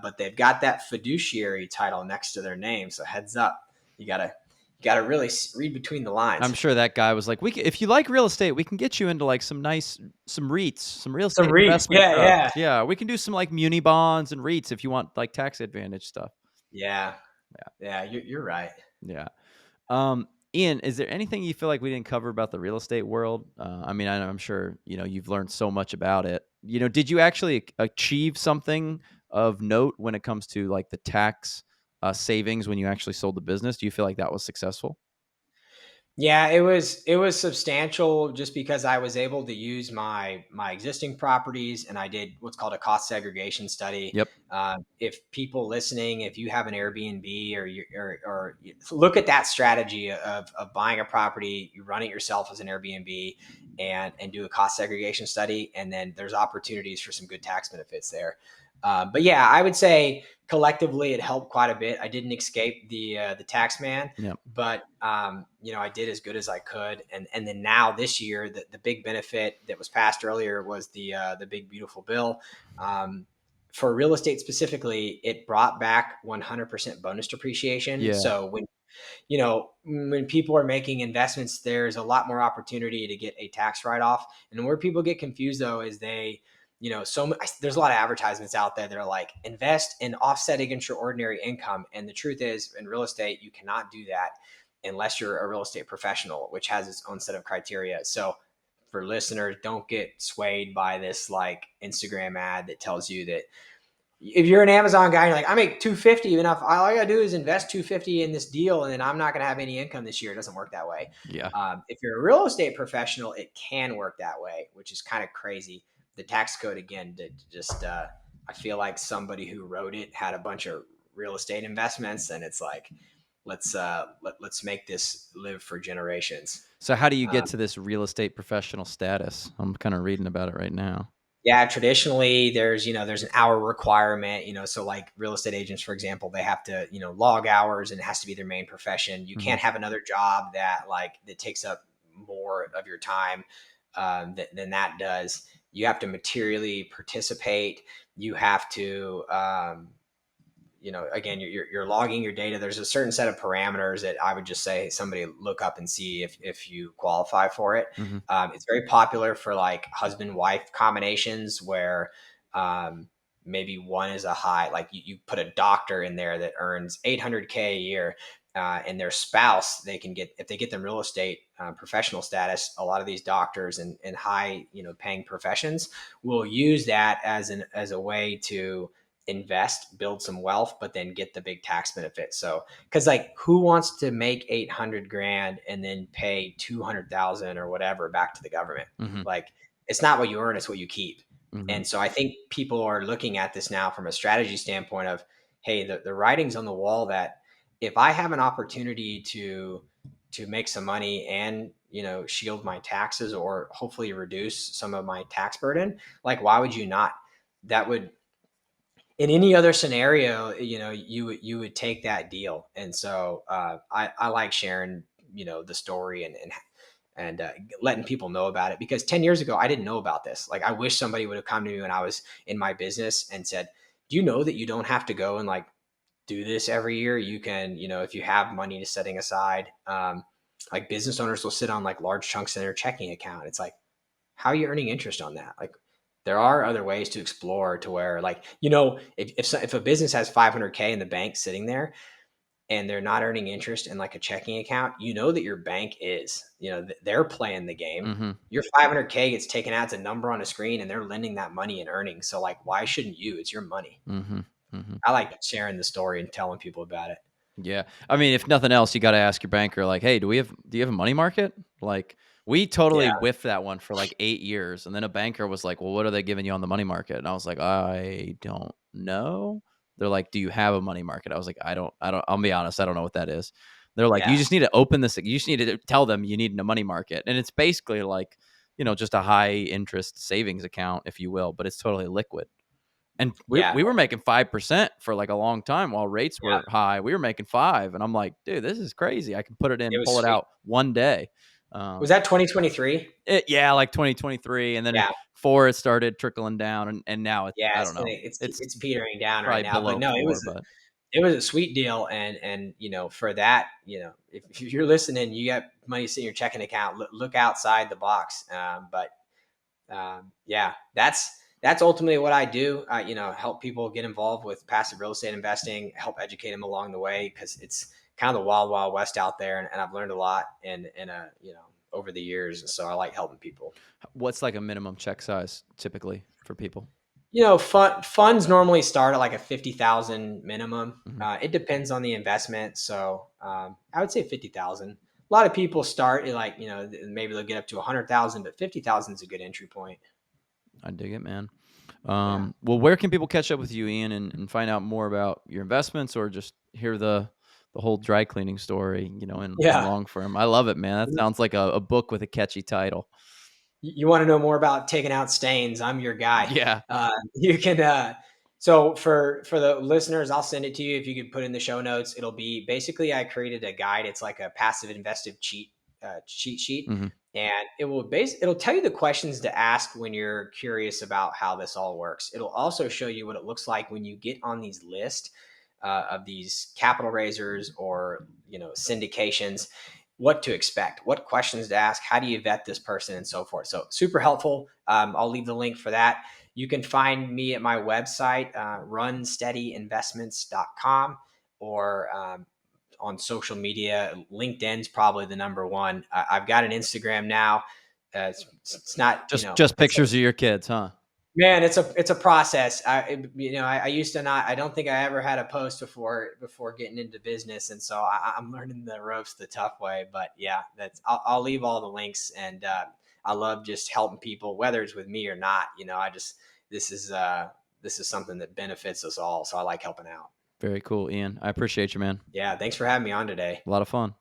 but they've got that fiduciary title next to their name, so heads up, you gotta really read between the I'm lines. sure that guy was like, if you like real estate, we can get you into like some REITs, some real Some estate REITs, investment yeah, trusts. yeah, Yeah, we can do some like muni bonds and REITs if you want like tax advantage stuff. yeah, yeah. You're right. Yeah. Ian, is there anything you feel like we didn't cover about the real estate world? I mean, I'm sure you've learned so much about it. Did you actually achieve something of note when it comes to like the tax savings when you actually sold the business? Do you feel like that was successful? Yeah, it was substantial just because I was able to use my existing properties, and I did what's called a cost segregation study. Yep. If people listening, if you have an Airbnb or look at that strategy of buying a property, you run it yourself as an Airbnb, and do a cost segregation study, and then there's opportunities for some good tax benefits there. But yeah, I would say collectively it helped quite a bit. I didn't escape the tax man, Yep. but I did as good as I could. And then now this year, the big benefit that was passed earlier was the big beautiful bill. For real estate specifically, it brought back 100% bonus depreciation. Yeah. So when people are making investments, there's a lot more opportunity to get a tax write off. And where people get confused though is there's a lot of advertisements out there that are like invest and offset against your ordinary income. And the truth is, in real estate, you cannot do that unless you're a real estate professional, which has its own set of criteria. So for listeners, don't get swayed by this like Instagram ad that tells you that if you're an Amazon guy, and you're like, I make 250 enough. All I gotta do is invest 250 in this deal, and then I'm not gonna have any income this year. It doesn't work that way. Yeah. If you're a real estate professional, it can work that way, which is kind of crazy. The tax code again, I feel like somebody who wrote it had a bunch of real estate investments, and it's like, let's make this live for generations. So how do you get Um, to this real estate professional status? I'm kind of reading about it right now. Yeah, traditionally there's an hour requirement, so like real estate agents, for example, they have to, log hours and it has to be their main profession. You Hmm. can't have another job that takes up more of your time than that does. You have to materially participate. You have to, again, you're logging your data. There's a certain set of parameters that I would just say somebody look up and see if you qualify for it. Mm-hmm. It's very popular for like husband wife combinations where um, maybe one is a high, like you put a doctor in there that earns 800K a year. And their spouse, they can get, if they get them real estate professional status, a lot of these doctors and high, paying professions will use that as a way to invest, build some wealth, but then get the big tax benefit. So, because like, who wants to make 800 grand and then pay 200,000 or whatever back to the government? Mm-hmm. Like, it's not what you earn; it's what you keep. Mm-hmm. And so, I think people are looking at this now from a strategy standpoint of, hey, the writing's on the wall that if I have an opportunity to make some money and shield my taxes or hopefully reduce some of my tax burden, like why would you not? That would, in any other scenario, you would take that deal. And so I like sharing, the story and letting people know about it, because 10 years ago I didn't know about this. Like I wish somebody would have come to me when I was in my business and said, do you know that you don't have to go and like do this every year? You can, if you have money to setting aside, like business owners will sit on like large chunks in their checking account. It's like, how are you earning interest on that? Like there are other ways to explore to where like, if a business has 500K in the bank sitting there and they're not earning interest in like a checking account, that your bank is, they're playing the game. Mm-hmm. Your 500K gets taken out as a number on a screen and they're lending that money and earning. So like, why shouldn't you? It's your money. Mm-hmm. Mm-hmm. I like sharing the story and telling people about it. Yeah. I mean, if nothing else, you got to ask your banker, like, hey, do you have a money market? Like, we totally Yeah. whiffed that one for like 8 years. And then a banker was like, well, what are they giving you on the money market? And I was like, I don't know. They're like, do you have a money market? I was like, I'll be honest, I don't know what that is. They're like, you Yeah. just need to open this. You just need to tell them you need a money market. And it's basically like, just a high interest savings account, if you will, but it's totally liquid. And we Yeah. we were making 5% for, like, a long time while rates Yeah. were high. We were making 5, and I'm like, "Dude, this is crazy. I can put it It in, was pull it sweet. out one day." Was that 2023? Yeah, like 2023, and then Yeah. 4, it started trickling down, and now it's Yeah. I It's don't gonna, know. it's It's it's petering down right probably now. But below no, 4, but it was a sweet deal. And for that, if you're listening, you got money sitting in your checking account, look outside the box. But yeah, that's ultimately what I do. Help people get involved with passive real estate investing, help educate them along the way, because it's kind of the wild, wild west out there, and I've learned a lot over the years. So I like helping people. what's, like, a minimum check size typically for people? Funds normally start at like a 50,000 minimum. Mhm. It depends on the investment. So I would say 50,000. A lot of people start at like, maybe they'll get up to 100,000, but 50,000 is a good entry point. I dig it, man. Yeah. Well, where can people catch up with you, Ian, and find out more about your investments or just hear the whole dry cleaning story, in Yeah. long form? I love it, man. That sounds like a book with a catchy title. You want to know more about taking out stains? I'm your guy. Yeah. You can. So for the listeners, I'll send it to you if you could put in the show notes. It'll be basically I created a guide. It's like a passive investive cheat sheet, Mhm. and it'll tell you the questions to ask when you're curious about how this all works. It'll also show you what it looks like when you get on these lists of these capital raisers or syndications, what to expect, what questions to ask, how do you vet this person, and so forth. So super helpful. I'll leave the link for that. You can find me at my website, runsteadyinvestments.com, or on social media. LinkedIn's probably the number one. I've got an Instagram now. It's not, Just it's pictures of your kids, huh? Man, it's a process. I used to not. I don't think I ever had a post before getting into business, and so I'm learning the ropes the tough way. But yeah, I'll leave all the links, and I love just helping people, whether it's with me or not. I just this is something that benefits us all, so I like helping out. Very cool, Ian. I appreciate you, man. Yeah, thanks for having me on today. A lot of fun.